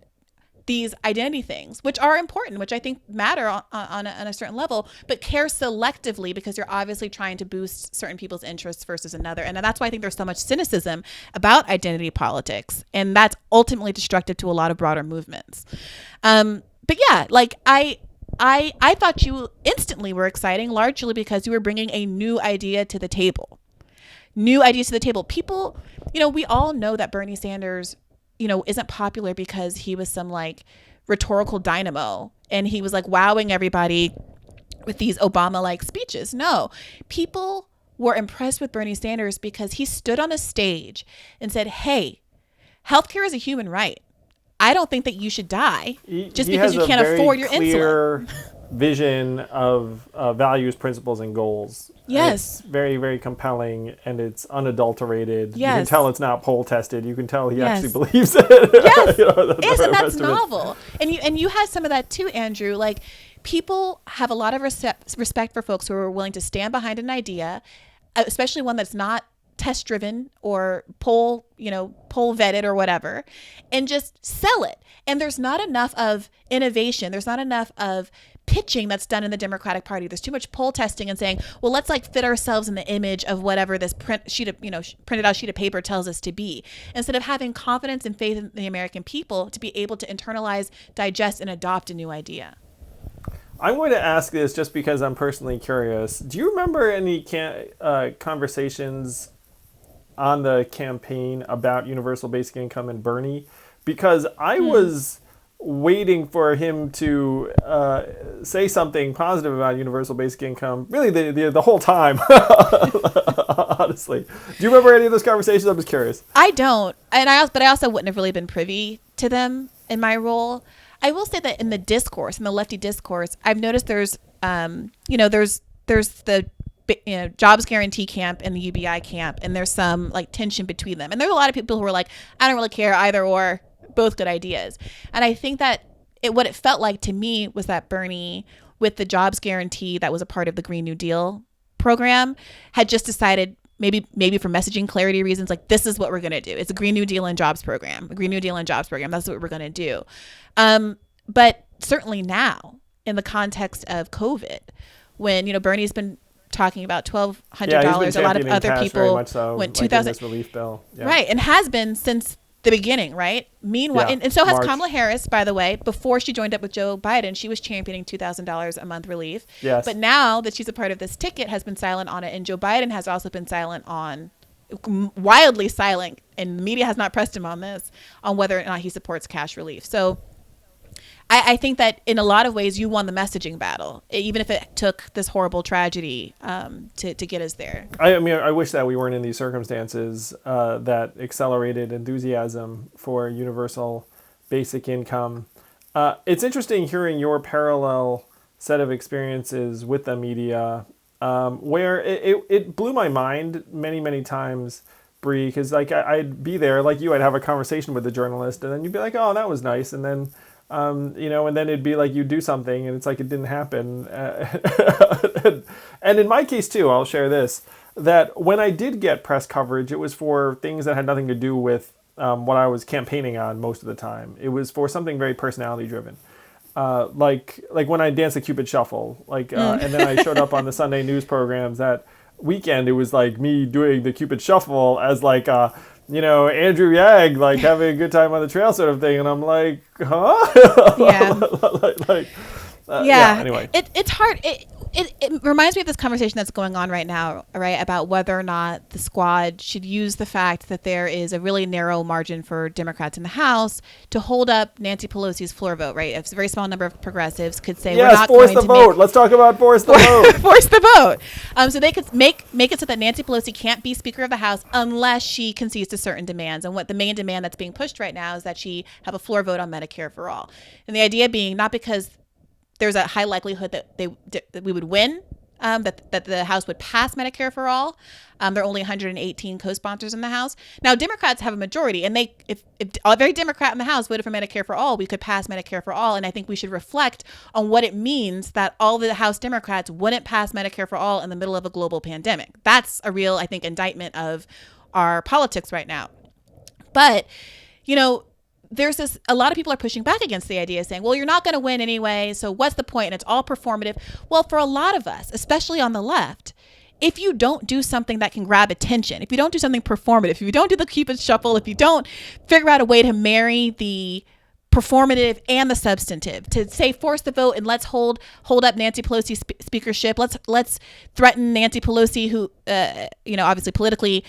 these identity things, which are important, which I think matter on a certain level, but care selectively because you're obviously trying to boost certain people's interests versus another. And that's why I think there's so much cynicism about identity politics. And that's ultimately destructive to a lot of broader movements. But yeah, like I thought you instantly were exciting, largely because you were bringing a new idea to the table. New ideas to the table. People, we all know that Bernie Sanders, isn't popular because he was some like rhetorical dynamo and he was like wowing everybody with these Obama-like speeches. No, people were impressed with Bernie Sanders because he stood on a stage and said, hey, healthcare is a human right. I don't think that you should die just because you can't afford your insulin. Vision of values, principles, and goals. Yes. It's very, very compelling, and it's unadulterated. Yes. You can tell it's not poll tested. You can tell he Yes. actually believes it. Yes, yes, and that's rest of it. novel. And you had some of that too, Andrew. Like, people have a lot of respect for folks who are willing to stand behind an idea, especially one that's not test driven or poll vetted or whatever, and just sell it. And there's not enough of innovation. There's not enough of pitching that's done in the Democratic Party. There's too much poll testing and saying, well, let's like fit ourselves in the image of whatever this printed out sheet of paper tells us to be, instead of having confidence and faith in the American people to be able to internalize, digest, and adopt a new idea. I'm going to ask this just because I'm personally curious. Do you remember any conversations on the campaign about universal basic income and Bernie? Because I was waiting for him to say something positive about universal basic income really the whole time. Honestly, do you remember any of those conversations? I'm just curious. I don't, but I also wouldn't have really been privy to them in my role. I will say that in the lefty discourse, I've noticed there's the jobs guarantee camp and the UBI camp, and there's some like tension between them. And there's a lot of people who are like, I don't really care, either or, both good ideas. And I think that what it felt like to me was that Bernie, with the jobs guarantee that was a part of the Green New Deal program, had just decided, maybe for messaging clarity reasons, like, this is what we're going to do. It's a Green New Deal and jobs program. A Green New Deal and jobs program. That's what we're going to do. But certainly now, in the context of COVID, when Bernie's been talking about $1,200, a lot of other people went 2,000 this relief bill, right, and has been since the beginning, right? Meanwhile, and so has March. Kamala Harris, by the way. Before she joined up with Joe Biden, she was championing $2,000 a month relief. Yes. But now that she's a part of this ticket, has been silent on it, and Joe Biden has also been wildly silent, and the media has not pressed him on this, on whether or not he supports cash relief. So I think that in a lot of ways you won the messaging battle, even if it took this horrible tragedy to get us there. I mean, I wish that we weren't in these circumstances that accelerated enthusiasm for universal basic income. It's interesting hearing your parallel set of experiences with the media, where it blew my mind many, many times, Bree, because like I'd be there, like you, I'd have a conversation with the journalist, and then you'd be like, oh, that was nice, and then and then it'd be like you do something and it's like it didn't happen. And in my case too, I'll share this, that when I did get press coverage, it was for things that had nothing to do with what I was campaigning on most of the time. It was for something very personality driven. Like when I danced the Cupid Shuffle, and then I showed up on the Sunday news programs that weekend, it was like me doing the Cupid Shuffle as like Andrew Yang, like having a good time on the trail sort of thing. And I'm like, huh? Yeah. Anyway. It's hard. It reminds me of this conversation that's going on right now, right, about whether or not the squad should use the fact that there is a really narrow margin for Democrats in the House to hold up Nancy Pelosi's floor vote, right? If a very small number of progressives could say, yes, we're not force going the to vote. Let's talk about force the vote. Force the vote. So they could make it so that Nancy Pelosi can't be Speaker of the House unless she concedes to certain demands. And what the main demand that's being pushed right now is that she have a floor vote on Medicare for all. And the idea being not because there's a high likelihood that we would win, that the House would pass Medicare for all. There are only 118 co-sponsors in the House. Now, Democrats have a majority, and if every Democrat in the House voted for Medicare for all, we could pass Medicare for all. And I think we should reflect on what it means that all the House Democrats wouldn't pass Medicare for all in the middle of a global pandemic. That's a real, I think, indictment of our politics right now. But, there's a lot of people are pushing back against the idea, saying, well, you're not going to win anyway, so what's the point? And it's all performative. Well, for a lot of us, especially on the left, if you don't do something that can grab attention, if you don't do something performative, if you don't do the Cupid Shuffle, if you don't figure out a way to marry the performative and the substantive, to say force the vote and let's hold up Nancy Pelosi's speakership, let's threaten Nancy Pelosi, who obviously politically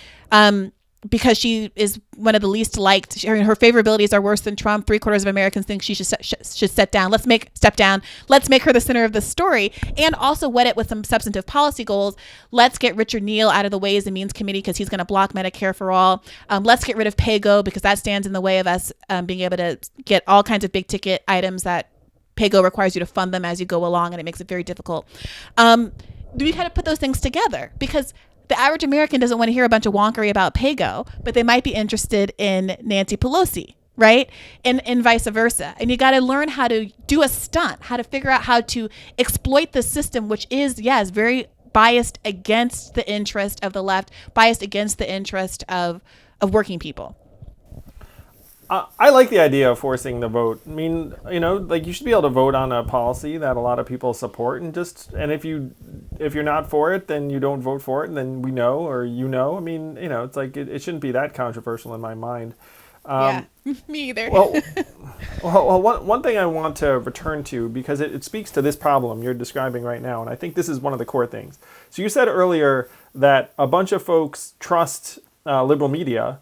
because she is one of the least liked. Her favorabilities are worse than Trump. 3/4 of Americans think she should step down. Let's make her the center of the story, and also wet it with some substantive policy goals. Let's get Richard Neal out of the Ways and Means Committee because he's going to block Medicare for all. Let's get rid of PayGo because that stands in the way of us being able to get all kinds of big ticket items that PayGo requires you to fund them as you go along, and it makes it very difficult. We kind of put those things together because the average American doesn't want to hear a bunch of wonkery about PayGo, but they might be interested in Nancy Pelosi, right? And vice versa. And you got to learn how to do a stunt, how to figure out how to exploit the system, which is very biased against the interest of the left, biased against the interest of working people. I like the idea of forcing the vote. I mean, you should be able to vote on a policy that a lot of people support, and if you're not for it, then you don't vote for it, and then we know, or I mean, it's like it shouldn't be that controversial in my mind. Yeah, me either. Well, one thing I want to return to, because it speaks to this problem you're describing right now, and I think this is one of the core things. So you said earlier that a bunch of folks trust liberal media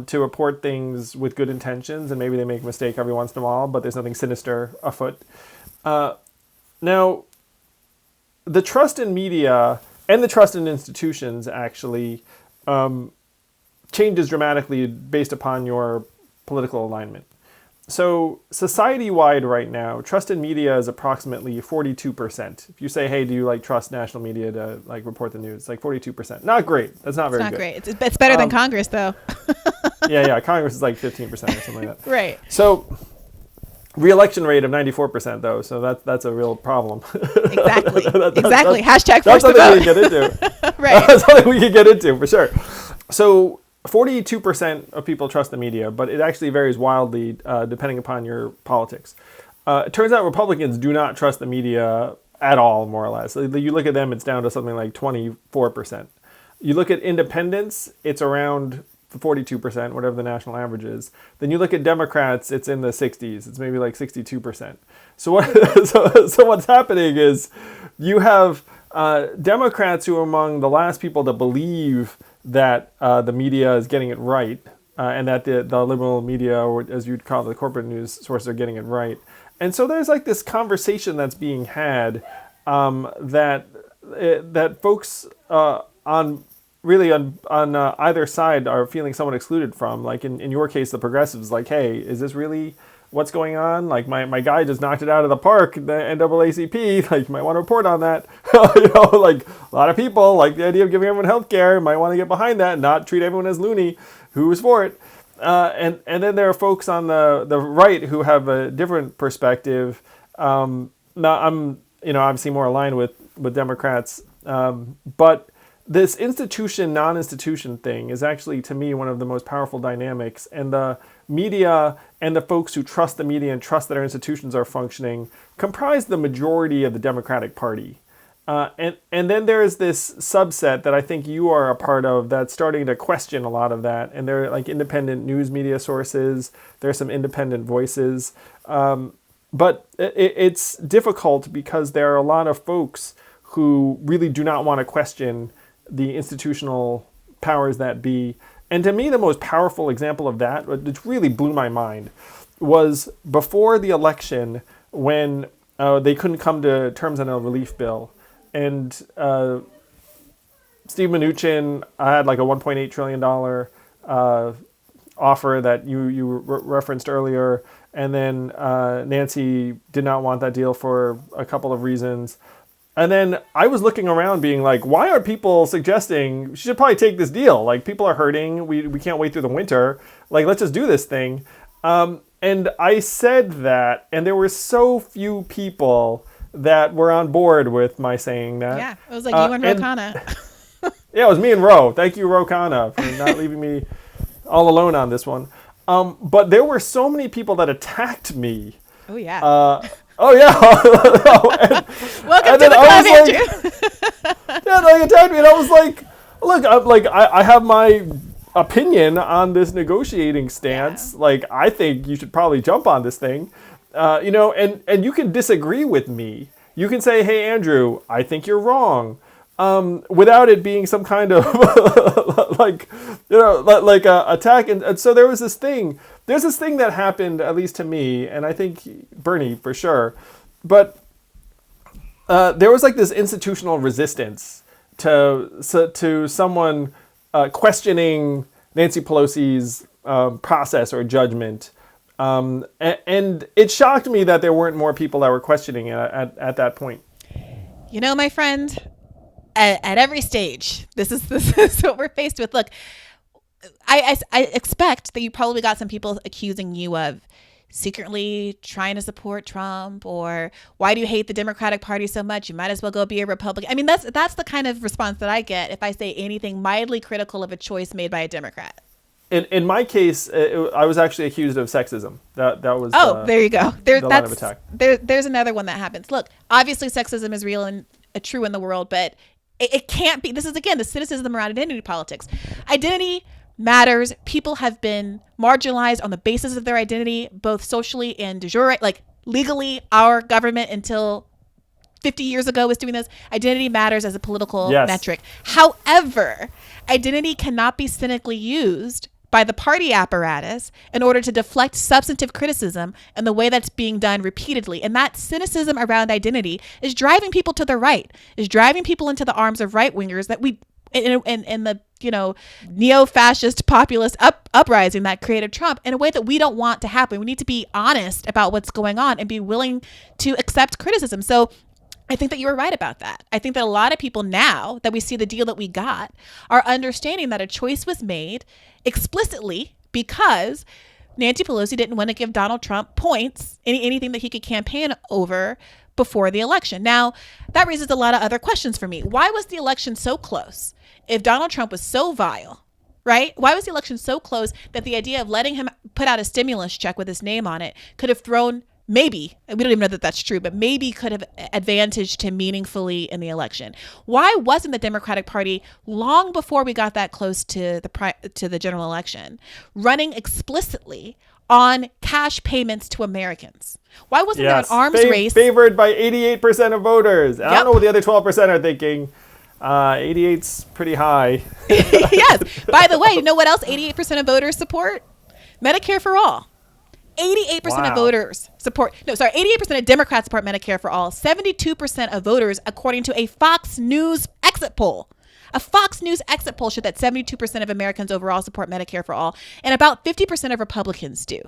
to report things with good intentions, and maybe they make a mistake every once in a while, but there's nothing sinister afoot. Now, the trust in media and the trust in institutions actually changes dramatically based upon your political alignment. So society-wide right now, trust in media is approximately 42%. If you say, hey, do you like trust national media to like report the news? Like 42%. Not great. That's not very good. It's not great. It's better than Congress, though. Yeah. Congress is like 15% or something like that. Right. So re-election rate of 94%, though. So that's a real problem. Exactly. Exactly. That's Hashtag something force the vote. we can get into. Right. That's something we can get into for sure. So 42% of people trust the media, but it actually varies wildly depending upon your politics. It turns out Republicans do not trust the media at all, more or less. You look at them, it's down to something like 24%. You look at independents, it's around 42%, whatever the national average is. Then you look at Democrats, it's in the 60s. It's maybe like 62%. So what's happening is you have Democrats who are among the last people to believe that the media is getting it right, and that the liberal media, or as you'd call it, the corporate news sources, are getting it right. And so there's like this conversation that's being had that folks on either side are feeling somewhat excluded from. Like in your case, the progressives, like, hey, is this really what's going on? Like my guy just knocked it out of the park, the NAACP, like you might want to report on that. Like a lot of people like the idea of giving everyone health care, might want to get behind that and not treat everyone as loony who is for it. And then there are folks on the right who have a different perspective. Now I'm obviously more aligned with Democrats, but this institution, non-institution thing is actually, to me, one of the most powerful dynamics. And the media and the folks who trust the media and trust that our institutions are functioning comprise the majority of the Democratic Party. And then there's this subset that I think you are a part of that's starting to question a lot of that. And they're like independent news media sources. There's some independent voices. But it's difficult because there are a lot of folks who really do not want to question the institutional powers that be. And to me, the most powerful example of that, which really blew my mind, was before the election when they couldn't come to terms on a relief bill. And Steve Mnuchin had like a $1.8 trillion offer that you referenced earlier. And then Nancy did not want that deal for a couple of reasons. And then I was looking around being like, why are people suggesting she should probably take this deal? Like, people are hurting. We can't wait through the winter. Like, let's just do this thing. And I said that, and there were so few people that were on board with my saying that. Yeah, it was like you and Ro Khanna. Yeah, it was me and Ro. Thank you, Ro Khanna, for not leaving me all alone on this one. But there were so many people that attacked me. Oh, yeah. Oh yeah. Welcome to the club, Andrew. Yeah, they attacked me, and I was like, look, I have my opinion on this negotiating stance. Yeah. Like, I think you should probably jump on this thing, and you can disagree with me. You can say, hey, Andrew, I think you're wrong, without it being some kind of attack. And so there was this thing. There's this thing that happened, at least to me, and I think Bernie for sure, but there was like this institutional resistance to someone questioning Nancy Pelosi's process or judgment, and it shocked me that there weren't more people that were questioning it at that point. You know, my friend, at every stage, this is what we're faced with. Look, I expect that you probably got some people accusing you of secretly trying to support Trump, or why do you hate the Democratic Party so much? You might as well go be a Republican. I mean, that's the kind of response that I get if I say anything mildly critical of a choice made by a Democrat. In my case, I was actually accused of sexism. That was there you go. The line of attack. There's another one that happens. Look, obviously sexism is real and true in the world, but it can't be. This is, again, the cynicism around identity politics. Identity matters. People have been marginalized on the basis of their identity, both socially and de jure. Like, legally, our government until 50 years ago was doing this. Identity matters as a political metric. However, identity cannot be cynically used by the party apparatus in order to deflect substantive criticism in the way that's being done repeatedly. And that cynicism around identity is driving people to the right, is driving people into the arms of right wingers that we in the neo-fascist populist uprising that created Trump in a way that we don't want to happen. We need to be honest about what's going on and be willing to accept criticism. So I think that you were right about that. I think that a lot of people, now that we see the deal that we got, are understanding that a choice was made explicitly because Nancy Pelosi didn't want to give Donald Trump points, anything that he could campaign over before the election. Now, that raises a lot of other questions for me. Why was the election so close? If Donald Trump was so vile, right? Why was the election so close that the idea of letting him put out a stimulus check with his name on it could have thrown, maybe, we don't even know that that's true, but maybe could have advantaged him meaningfully in the election? Why wasn't the Democratic Party, long before we got that close to the general election, running explicitly on cash payments to Americans? Why wasn't there an arms race? Favored by 88% of voters. I Yep. don't know what the other 12% are thinking. 88's pretty high. Yes. By the way, you know what else 88% of voters support? Medicare for all. 88% of Wow. voters support, 88% of Democrats support Medicare for all. 72% of voters, according to a Fox News exit poll. A Fox News exit poll showed that 72% of Americans overall support Medicare for all, and about 50% of Republicans do.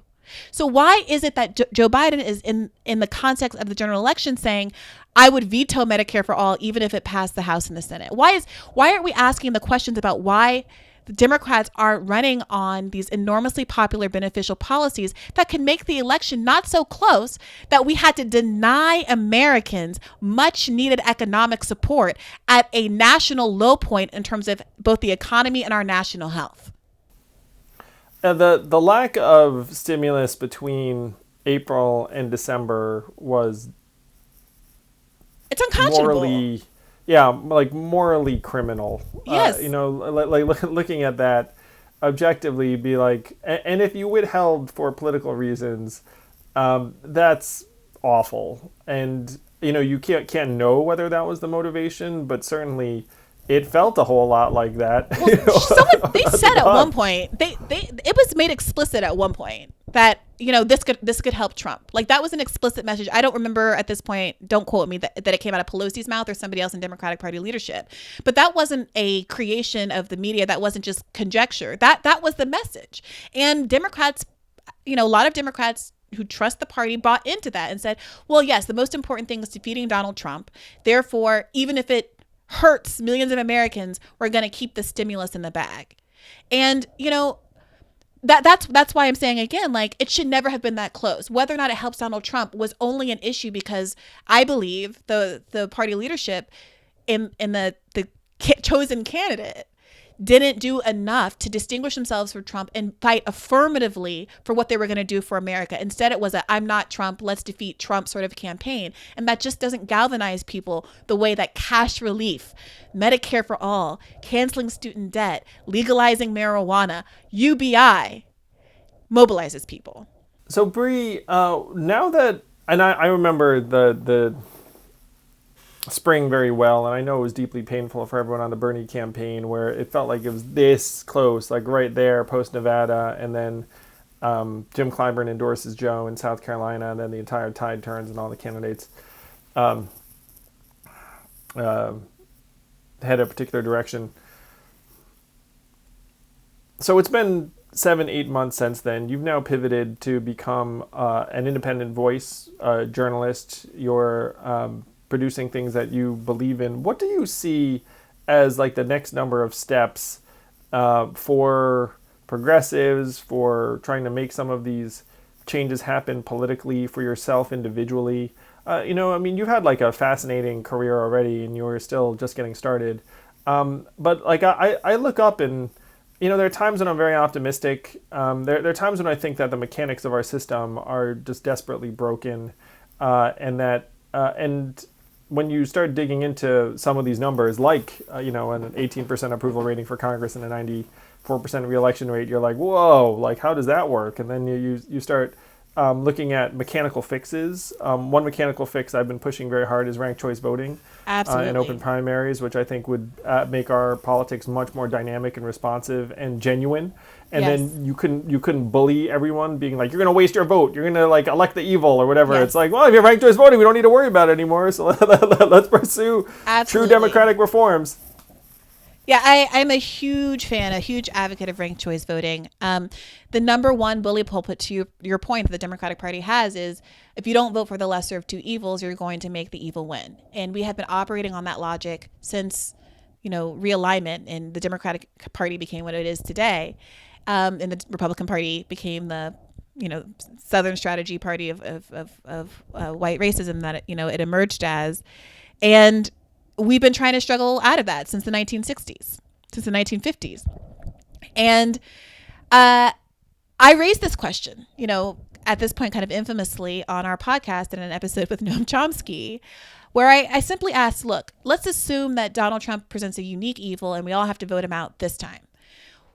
So why is it that Joe Biden is in the context of the general election saying, I would veto Medicare for all even if it passed the House and the Senate? Why aren't we asking the questions about why the Democrats are running on these enormously popular beneficial policies that can make the election not so close that we had to deny Americans much needed economic support at a national low point in terms of both the economy and our national health? The lack of stimulus between April and December was It's unconscionable. morally criminal. Yes. Looking at that objectively, be like, and if you withheld for political reasons, that's awful. And you can't know whether that was the motivation, but certainly it felt a whole lot like that. They said at one point, it was made explicit at one point that this could help Trump. Like, that was an explicit message. I don't remember at this point, don't quote me, that it came out of Pelosi's mouth or somebody else in Democratic Party leadership. But that wasn't a creation of the media. That wasn't just conjecture. That was the message. And Democrats, a lot of Democrats who trust the party bought into that and said, well, yes, the most important thing is defeating Donald Trump. Therefore, even if it hurts millions of Americans, we're going to keep the stimulus in the bag. And, that's why I'm saying again, like, it should never have been that close. Whether or not it helps Donald Trump was only an issue because I believe the party leadership in the chosen candidate didn't do enough to distinguish themselves from Trump and fight affirmatively for what they were going to do for America. Instead, it was a I'm not Trump, let's defeat Trump sort of campaign. And that just doesn't galvanize people the way that cash relief, Medicare for all, canceling student debt, legalizing marijuana, UBI mobilizes people. So Bree, now that, and I remember the spring very well, and I know it was deeply painful for everyone on the Bernie campaign, where it felt like it was this close, like right there post Nevada, and then Jim Clyburn endorses Joe in South Carolina, and then the entire tide turns and all the candidates head a particular direction. So it's been 7-8 months since then. You've now pivoted to become an independent voice journalist. You're producing things that you believe in. What do you see as like the next number of steps for progressives, for trying to make some of these changes happen politically, for yourself individually? You've had like a fascinating career already, and you're still just getting started. But like I look up and, there are times when I'm very optimistic. There are times when I think that the mechanics of our system are just desperately broken, and when you start digging into some of these numbers, like an 18% approval rating for Congress and a 94% reelection rate, you're like, whoa, like how does that work? And then you start looking at mechanical fixes. One mechanical fix I've been pushing very hard is ranked choice voting Absolutely. in open primaries, which I think would make our politics much more dynamic and responsive and genuine. And Yes. then you couldn't bully everyone, being like, you're going to waste your vote, you're going to like elect the evil or whatever. Yes. It's like, well, if you have ranked choice voting, we don't need to worry about it anymore. So let's pursue Absolutely. true democratic reforms. Yeah, I'm a huge fan, a huge advocate of ranked choice voting. The number one bully pulpit, to your point, that the Democratic Party has is, if you don't vote for the lesser of two evils, you're going to make the evil win. And we have been operating on that logic since, realignment, and the Democratic Party became what it is today. And the Republican Party became the, Southern strategy party of white racism that it emerged as. And we've been trying to struggle out of that since the 1960s, since the 1950s. And I raised this question, at this point kind of infamously on our podcast in an episode with Noam Chomsky, where I simply asked, look, let's assume that Donald Trump presents a unique evil and we all have to vote him out this time.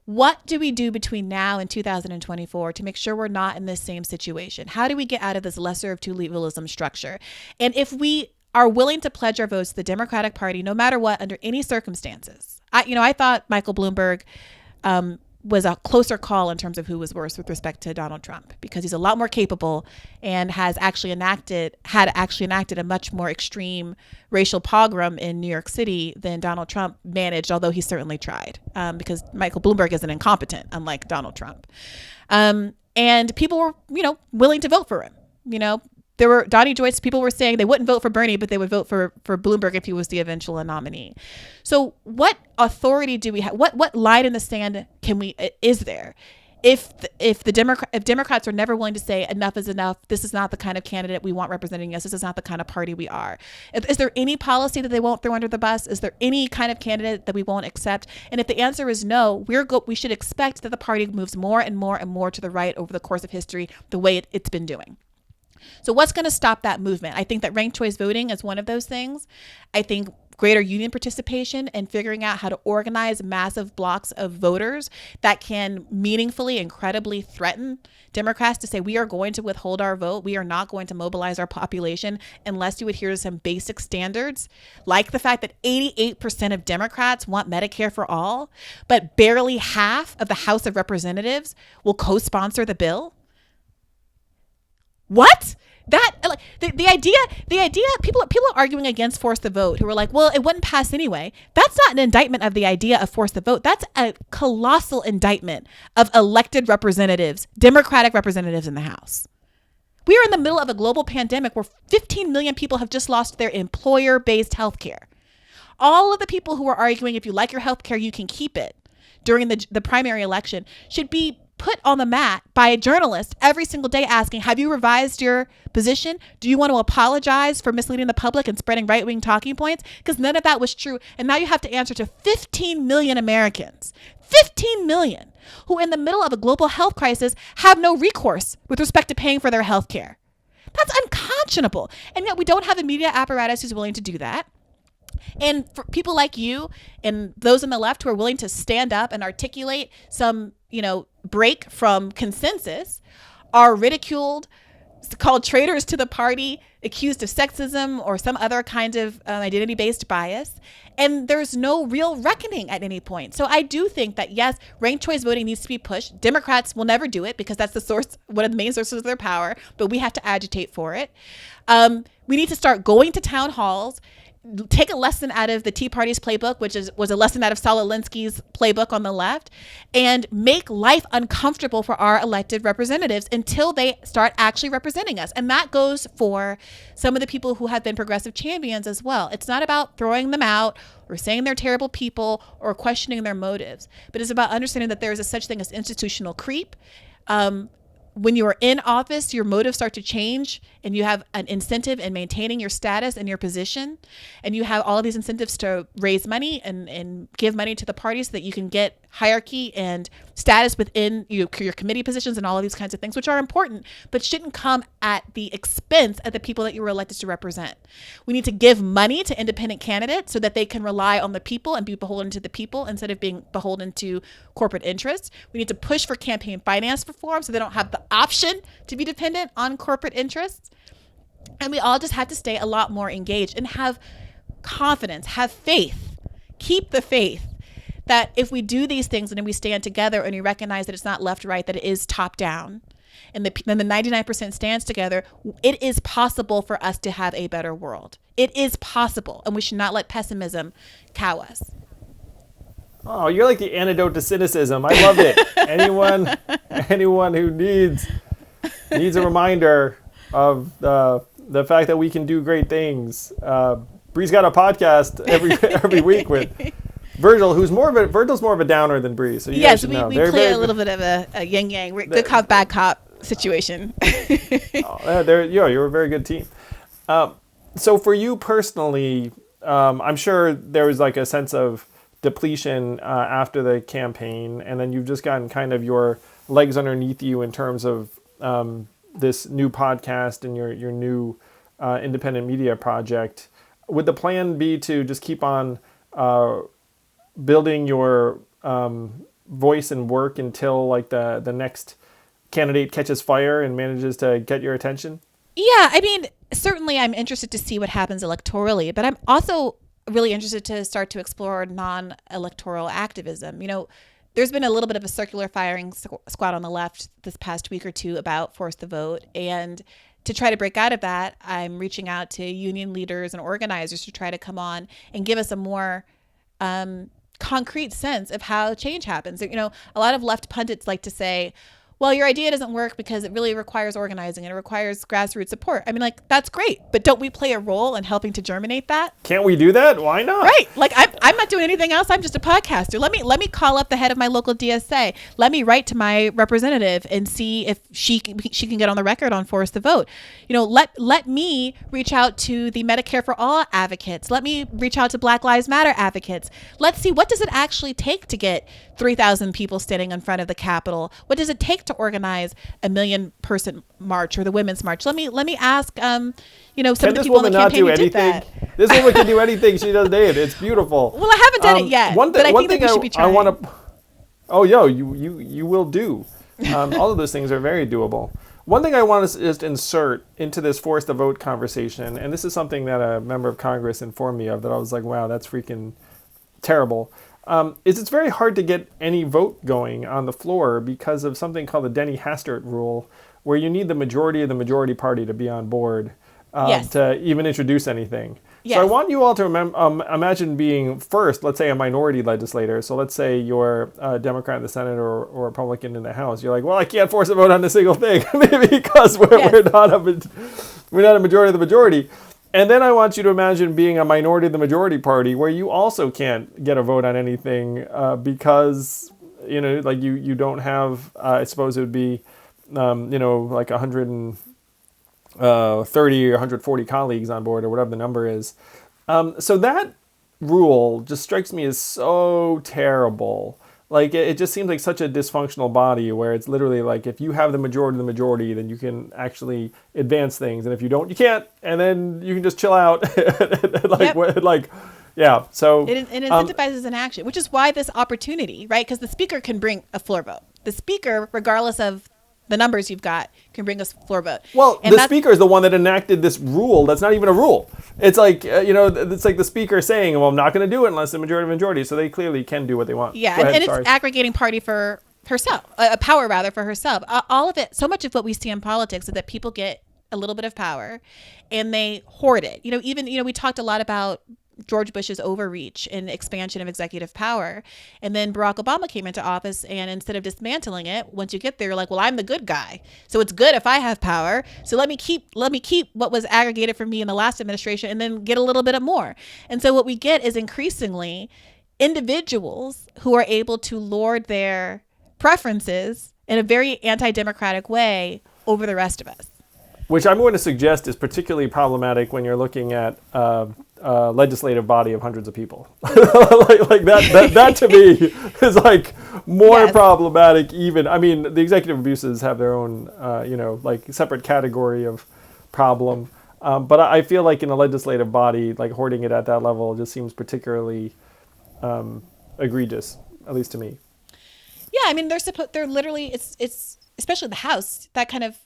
What do we do between now and 2024 to make sure we're not in this same situation? How do we get out of this lesser of two evilism structure? And if we are willing to pledge our votes to the Democratic Party, no matter what, under any circumstances. I thought Michael Bloomberg was a closer call in terms of who was worse with respect to Donald Trump, because he's a lot more capable and had actually enacted a much more extreme racial pogrom in New York City than Donald Trump managed, although he certainly tried, because Michael Bloomberg isn't incompetent, unlike Donald Trump. And people were, willing to vote for him. There were Donnie Joyce, people were saying they wouldn't vote for Bernie, but they would vote for Bloomberg if he was the eventual nominee. So what authority do we have? What line in the sand is there? If Democrats are never willing to say enough is enough, this is not the kind of candidate we want representing us, this is not the kind of party we are. Is there any policy that they won't throw under the bus? Is there any kind of candidate that we won't accept? And if the answer is no, we should expect that the party moves more and more and more to the right over the course of history, the way it's been doing. So what's going to stop that movement? I think that ranked choice voting is one of those things. I think greater union participation and figuring out how to organize massive blocks of voters that can meaningfully and credibly threaten Democrats to say, we are going to withhold our vote. We are not going to mobilize our population unless you adhere to some basic standards, like the fact that 88% of Democrats want Medicare for all, but barely half of the House of Representatives will co-sponsor the bill. What? That like the idea people are arguing against force the vote who are like, well, it wouldn't pass anyway. That's not an indictment of the idea of force the vote. That's a colossal indictment of elected representatives, Democratic representatives in the House. We are in the middle of a global pandemic where 15 million people have just lost their employer-based health care. All of the people who are arguing if you like your health care, you can keep it during the primary election should be put on the mat by a journalist every single day asking, have you revised your position? Do you want to apologize for misleading the public and spreading right-wing talking points? Because none of that was true. And now you have to answer to 15 million Americans, 15 million, who in the middle of a global health crisis have no recourse with respect to paying for their health care. That's unconscionable. And yet we don't have a media apparatus who's willing to do that. And for people like you and those on the left who are willing to stand up and articulate some, break from consensus are ridiculed, called traitors to the party, accused of sexism or some other kind of identity-based bias. And there's no real reckoning at any point. So I do think that, yes, ranked choice voting needs to be pushed. Democrats will never do it because that's one of the main sources of their power, but we have to agitate for it. We need to start going to town halls, take a lesson out of the Tea Party's playbook, which was a lesson out of Saul Alinsky's playbook on the left, and make life uncomfortable for our elected representatives until they start actually representing us. And that goes for some of the people who have been progressive champions as well. It's not about throwing them out or saying they're terrible people or questioning their motives, but it's about understanding that there is a such thing as institutional creep. When you are in office, your motives start to change and you have an incentive in maintaining your status and your position. And you have all of these incentives to raise money and give money to the party so that you can get hierarchy and status within your committee positions and all of these kinds of things, which are important, but shouldn't come at the expense of the people that you were elected to represent. We need to give money to independent candidates so that they can rely on the people and be beholden to the people instead of being beholden to corporate interests. We need to push for campaign finance reform so they don't have the option to be dependent on corporate interests. And we all just have to stay a lot more engaged and have confidence, have faith, keep the faith that if we do these things and then we stand together and we recognize that it's not left, right, that it is top down, and the 99% stands together, it is possible for us to have a better world. It is possible, and we should not let pessimism cow us. Oh, you're like the antidote to cynicism. I love it. anyone who needs a reminder of the fact that we can do great things. Bree's got a podcast every week with Virgil, Virgil's more of a downer than Bree. So yes, we play a little bit of a yin yang, good cop, bad cop situation. You're a very good team. So for you personally, I'm sure there was like a sense of depletion after the campaign, and then you've just gotten kind of your legs underneath you in terms of this new podcast and your new independent media project. Would the plan be to just keep on building your voice and work until like the next candidate catches fire and manages to get your attention? Yeah, I mean, certainly I'm interested to see what happens electorally, but I'm also really interested to start to explore non-electoral activism. You know, there's been a little bit of a circular firing squad on the left this past week or two about force the vote. And to try to break out of that, I'm reaching out to union leaders and organizers to try to come on and give us a more concrete sense of how change happens. You know, a lot of left pundits like to say, well, your idea doesn't work because it really requires organizing and it requires grassroots support. I mean, like, that's great, but don't we play a role in helping to germinate that? Can't we do that? Why not? Right. Like, I'm not doing anything else. I'm just a podcaster. Let me call up the head of my local DSA. Let me write to my representative and see if she can get on the record on force the vote. You know, let me reach out to the Medicare for All advocates. Let me reach out to Black Lives Matter advocates. Let's see, what does it actually take to get 3,000 people standing in front of the Capitol? What does it take to organize a 1 million person march or the Women's March? Let me ask, some of the people in the campaign who did that. This woman can do anything she does, Dave. It's beautiful. Well, I haven't done it yet, but I think that we should be trying. You will do. All of those things are very doable. One thing I want to just insert into this force the vote conversation, and this is something that a member of Congress informed me of that I was like, wow, that's freaking terrible. Is it's very hard to get any vote going on the floor because of something called the Denny Hastert rule, where you need the majority of the majority party to be on board to even introduce anything. Yes. So I want you all to imagine being first, let's say a minority legislator. So let's say you're a Democrat in the Senate or Republican in the House. You're like, well, I can't force a vote on a single thing because we're not a majority of the majority. And then I want you to imagine being a minority of the majority party where you also can't get a vote on anything because, like you don't have, I suppose it would be, like 130 or 140 colleagues on board or whatever the number is. So that rule just strikes me as so terrible. Like it just seems like such a dysfunctional body where it's literally like if you have the majority, then you can actually advance things, and if you don't, you can't, and then you can just chill out. So it incentivizes an action, which is why this opportunity, right? Because the speaker can bring a floor vote. The speaker, regardless of the numbers you've got, can bring a floor vote. Well, and the speaker is the one that enacted this rule. That's not even a rule. It's like, it's like the speaker saying, well, I'm not going to do it unless the majority. So they clearly can do what they want. Yeah, and it's aggregating party for herself, power rather for herself. All of it, so much of what we see in politics is that people get a little bit of power and they hoard it. We talked a lot about George Bush's overreach and expansion of executive power. And then Barack Obama came into office, and instead of dismantling it, once you get there, you're like, well, I'm the good guy. So it's good if I have power. So let me keep what was aggregated for me in the last administration and then get a little bit of more. And so what we get is increasingly individuals who are able to lord their preferences in a very anti-democratic way over the rest of us. Which I'm going to suggest is particularly problematic when you're looking at a legislative body of hundreds of people. like that to me is like more Yes. problematic even. I mean, the executive abuses have their own, like separate category of problem. But I feel like in a legislative body, like hoarding it at that level just seems particularly egregious, at least to me. Yeah, I mean, they're literally, it's especially the House, that kind of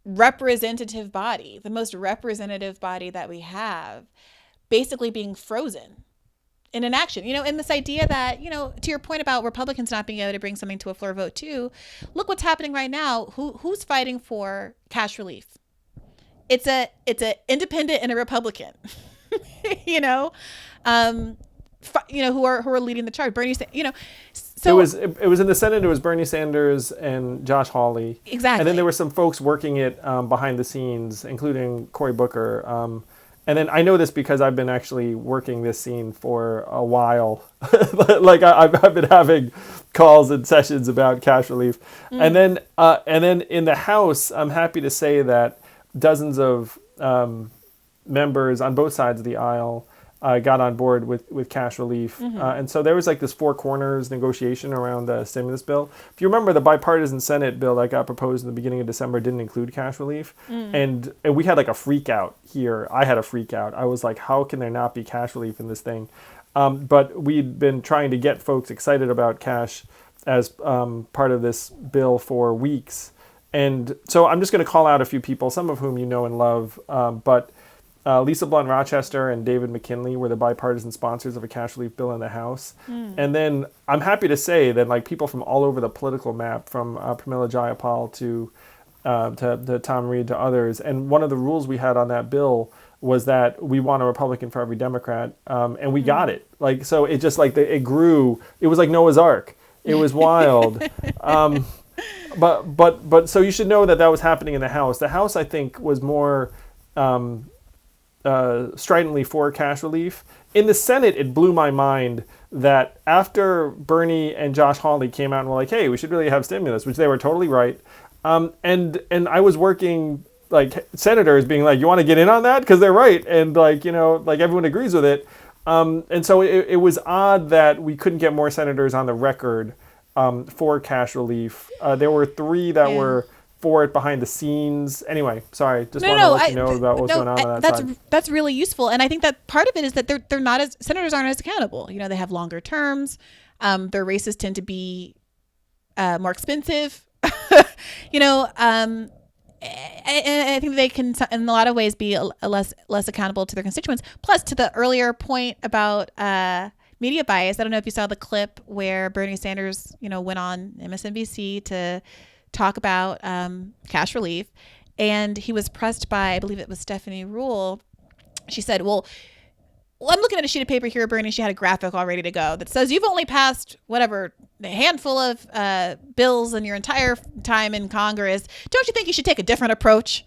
representative body, the most representative body that we have, basically being frozen in inaction. And this idea that, to your point about Republicans not being able to bring something to a floor vote too, look what's happening right now. Who's fighting for cash relief? It's a independent and a Republican, who are leading the charge. Bernie, so it was in the Senate. It was Bernie Sanders and Josh Hawley. Exactly. And then there were some folks working it behind the scenes, including Cory Booker. And then I know this because I've been actually working this scene for a while. Like I've been having calls and sessions about cash relief. And then in the House, I'm happy to say that dozens of members on both sides of the aisle got on board with cash relief. And so there was like this four corners negotiation around the stimulus bill. If you remember, the bipartisan Senate bill that got proposed in the beginning of December didn't include cash relief. And we had like a freak out here. I had a freak out. I was like, how can there not be cash relief in this thing? But we'd been trying to get folks excited about cash as part of this bill for weeks. And so I'm just going to call out a few people, some of whom you know and love, but Lisa Blunt Rochester and David McKinley were the bipartisan sponsors of a cash relief bill in the House. And then I'm happy to say that like people from all over the political map, from Pramila Jayapal to Tom Reed to others. And one of the rules we had on that bill was that we want a Republican for every Democrat, and we got it. Like, so it just like it grew. It was like Noah's Ark. It was wild. But so you should know that was happening in the House. The House, I think, was more stridently for cash relief. In the Senate, it blew my mind that after Bernie and Josh Hawley came out and were like, hey, we should really have stimulus, which they were totally right. And I was working like senators being like, you want to get in on that? Because they're right. And like, like everyone agrees with it. And so it was odd that we couldn't get more senators on the record for cash relief. There were 3 that were for it behind the scenes. Anyway, sorry, just wanted to let you know about what's going on that side. That's really useful, and I think that part of it is that they're not as senators aren't as accountable. They have longer terms. Their races tend to be more expensive. And I think they can, in a lot of ways, be less accountable to their constituents. Plus, to the earlier point about media bias, I don't know if you saw the clip where Bernie Sanders, went on MSNBC to talk about cash relief, and he was pressed by, I believe it was Stephanie Ruhle. She said, well, I'm looking at a sheet of paper here, Bernie. She had a graphic all ready to go that says you've only passed a handful of bills in your entire time in Congress. Don't you think you should take a different approach?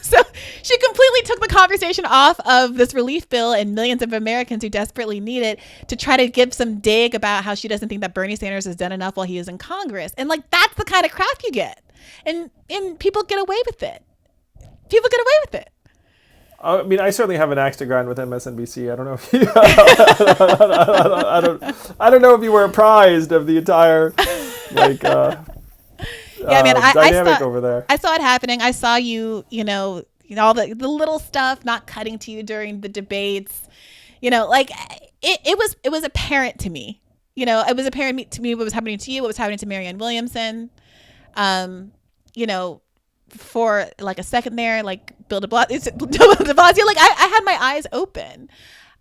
So she completely took the conversation off of this relief bill and millions of Americans who desperately need it to try to give some dig about how she doesn't think that Bernie Sanders has done enough while he is in Congress. And like, that's the kind of crap you get. And people get away with it. People get away with it. I mean, I certainly have an axe to grind with MSNBC. I don't know if you, I don't know if you were apprised of the entire dynamic over there. I saw it happening. I saw you all the little stuff not cutting to you during the debates. It was apparent to me. It was apparent to me what was happening to you, what was happening to Marianne Williamson. For like a second there, like Bill de Blasio, like I had my eyes open.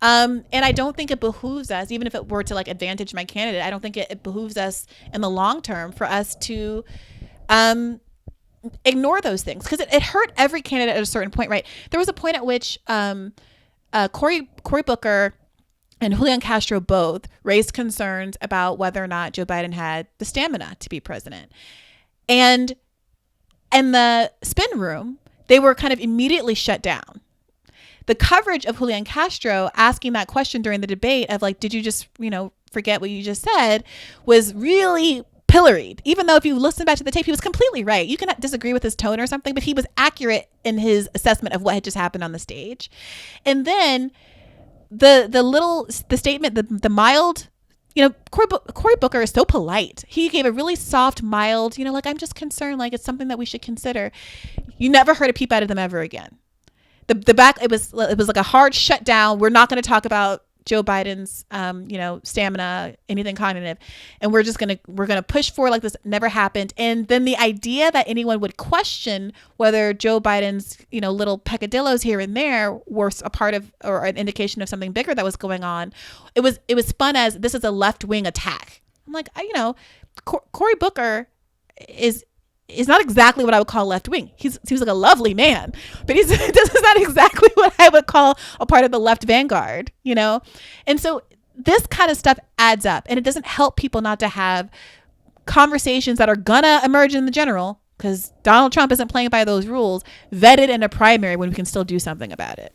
And I don't think it behooves us, even if it were to like advantage my candidate, I don't think it behooves us in the long term for us to ignore those things, because it hurt every candidate at a certain point, right? There was a point at which Cory Booker and Julian Castro both raised concerns about whether or not Joe Biden had the stamina to be president. And in the spin room, they were kind of immediately shut down. The coverage of Julian Castro asking that question during the debate of like, did you just, forget what you just said, was really pilloried. Even though if you listen back to the tape, he was completely right. You can disagree with his tone or something, but he was accurate in his assessment of what had just happened on the stage. And then the statement, the mild, Cory Booker is so polite. He gave a really soft, mild, like, I'm just concerned, like, it's something that we should consider. You never heard a peep out of them ever again. The back, it was like a hard shutdown. We're not going to talk about Joe Biden's, stamina, anything cognitive, and we're gonna push forward like this never happened. And then the idea that anyone would question whether Joe Biden's, little peccadillos here and there were a part of or an indication of something bigger that was going on, it was spun as this is a left wing attack. I'm like, Cory Booker is not exactly what I would call left wing. He seems like a lovely man, but this is not exactly what I would call a part of the left vanguard, And so this kind of stuff adds up, and it doesn't help people not to have conversations that are gonna emerge in the general, because Donald Trump isn't playing by those rules, vetted in a primary when we can still do something about it.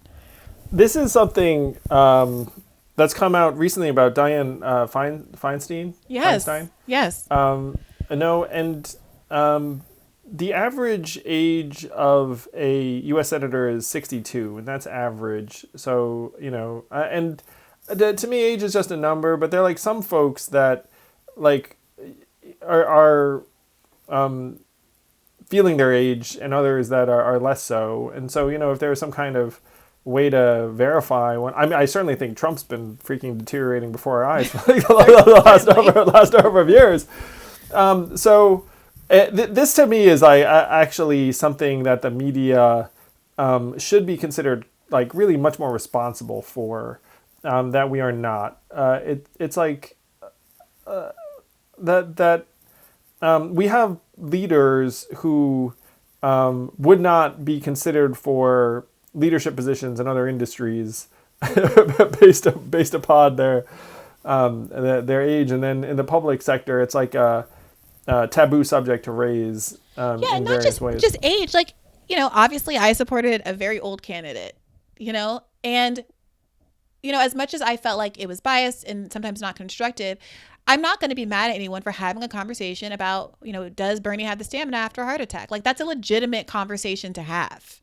This is something that's come out recently about Dianne Feinstein. Yes. Feinstein. Yes. The average age of a U.S. senator is 62, and that's average. So, to me, age is just a number, but there are like some folks that like are feeling their age, and others that are less so. And so, if there's some kind of way to verify one, I certainly think Trump's been freaking deteriorating before our eyes for like the last number of years. This to me is actually something that the media should be considered like really much more responsible for, that we are not. It's like that we have leaders who would not be considered for leadership positions in other industries based upon their age, and then in the public sector, it's like a taboo subject to raise in various ways. Just age. Like, obviously I supported a very old candidate, and, as much as I felt like it was biased and sometimes not constructive, I'm not going to be mad at anyone for having a conversation about, does Bernie have the stamina after a heart attack? Like, that's a legitimate conversation to have.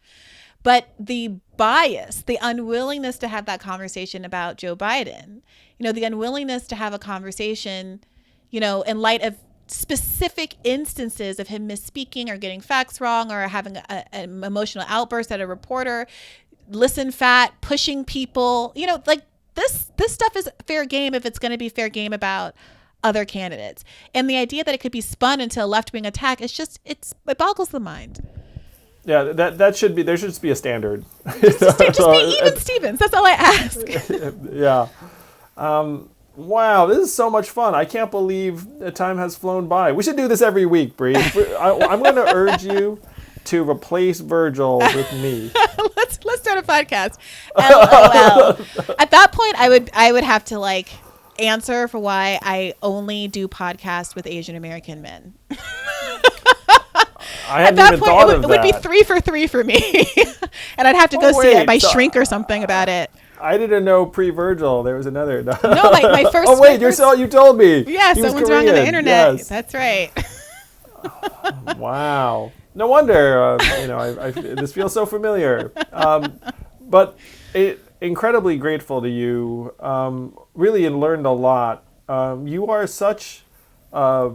But the bias, the unwillingness to have that conversation about Joe Biden, the unwillingness to have a conversation, in light of specific instances of him misspeaking or getting facts wrong or having an emotional outburst at a reporter, listen fat, pushing people, like this stuff is fair game if it's going to be fair game about other candidates. And the idea that it could be spun into a left-wing attack is just, it boggles the mind. Yeah, there should just be a standard. Just be even Stevens. That's all I ask. Yeah. Wow, this is so much fun. I can't believe the time has flown by. We should do this every week, Bree. I'm going to urge you to replace Virgil with me. Let's start a podcast. LOL. At that point, I would have to like answer for why I only do podcasts with Asian American men. I hadn't even thought of that. It would be 3 for 3 for me. And I'd have to go see my shrink or something about it. I didn't know pre-Virgil there was another. No, my first. Oh wait, you told me. Yeah, someone's wrong on the internet. Yes. That's right. Wow. No wonder. This feels so familiar. But incredibly grateful to you. Really, and learned a lot. You are such a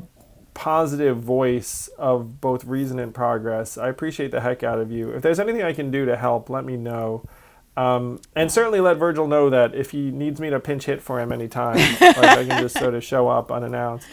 positive voice of both reason and progress. I appreciate the heck out of you. If there's anything I can do to help, let me know. And certainly let Virgil know that if he needs me to pinch hit for him anytime, like I can just sort of show up unannounced.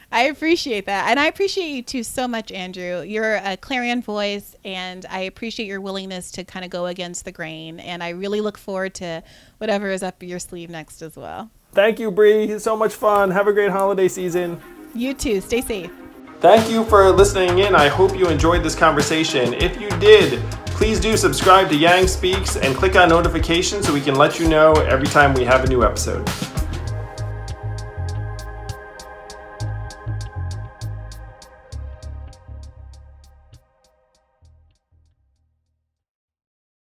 I appreciate that. And I appreciate you too so much, Andrew. You're a clarion voice, and I appreciate your willingness to kind of go against the grain. And I really look forward to whatever is up your sleeve next as well. Thank you, Bree. It's so much fun. Have a great holiday season. You too. Stay safe. Thank you for listening in. I hope you enjoyed this conversation. If you did, please do subscribe to Yang Speaks and click on notifications so we can let you know every time we have a new episode.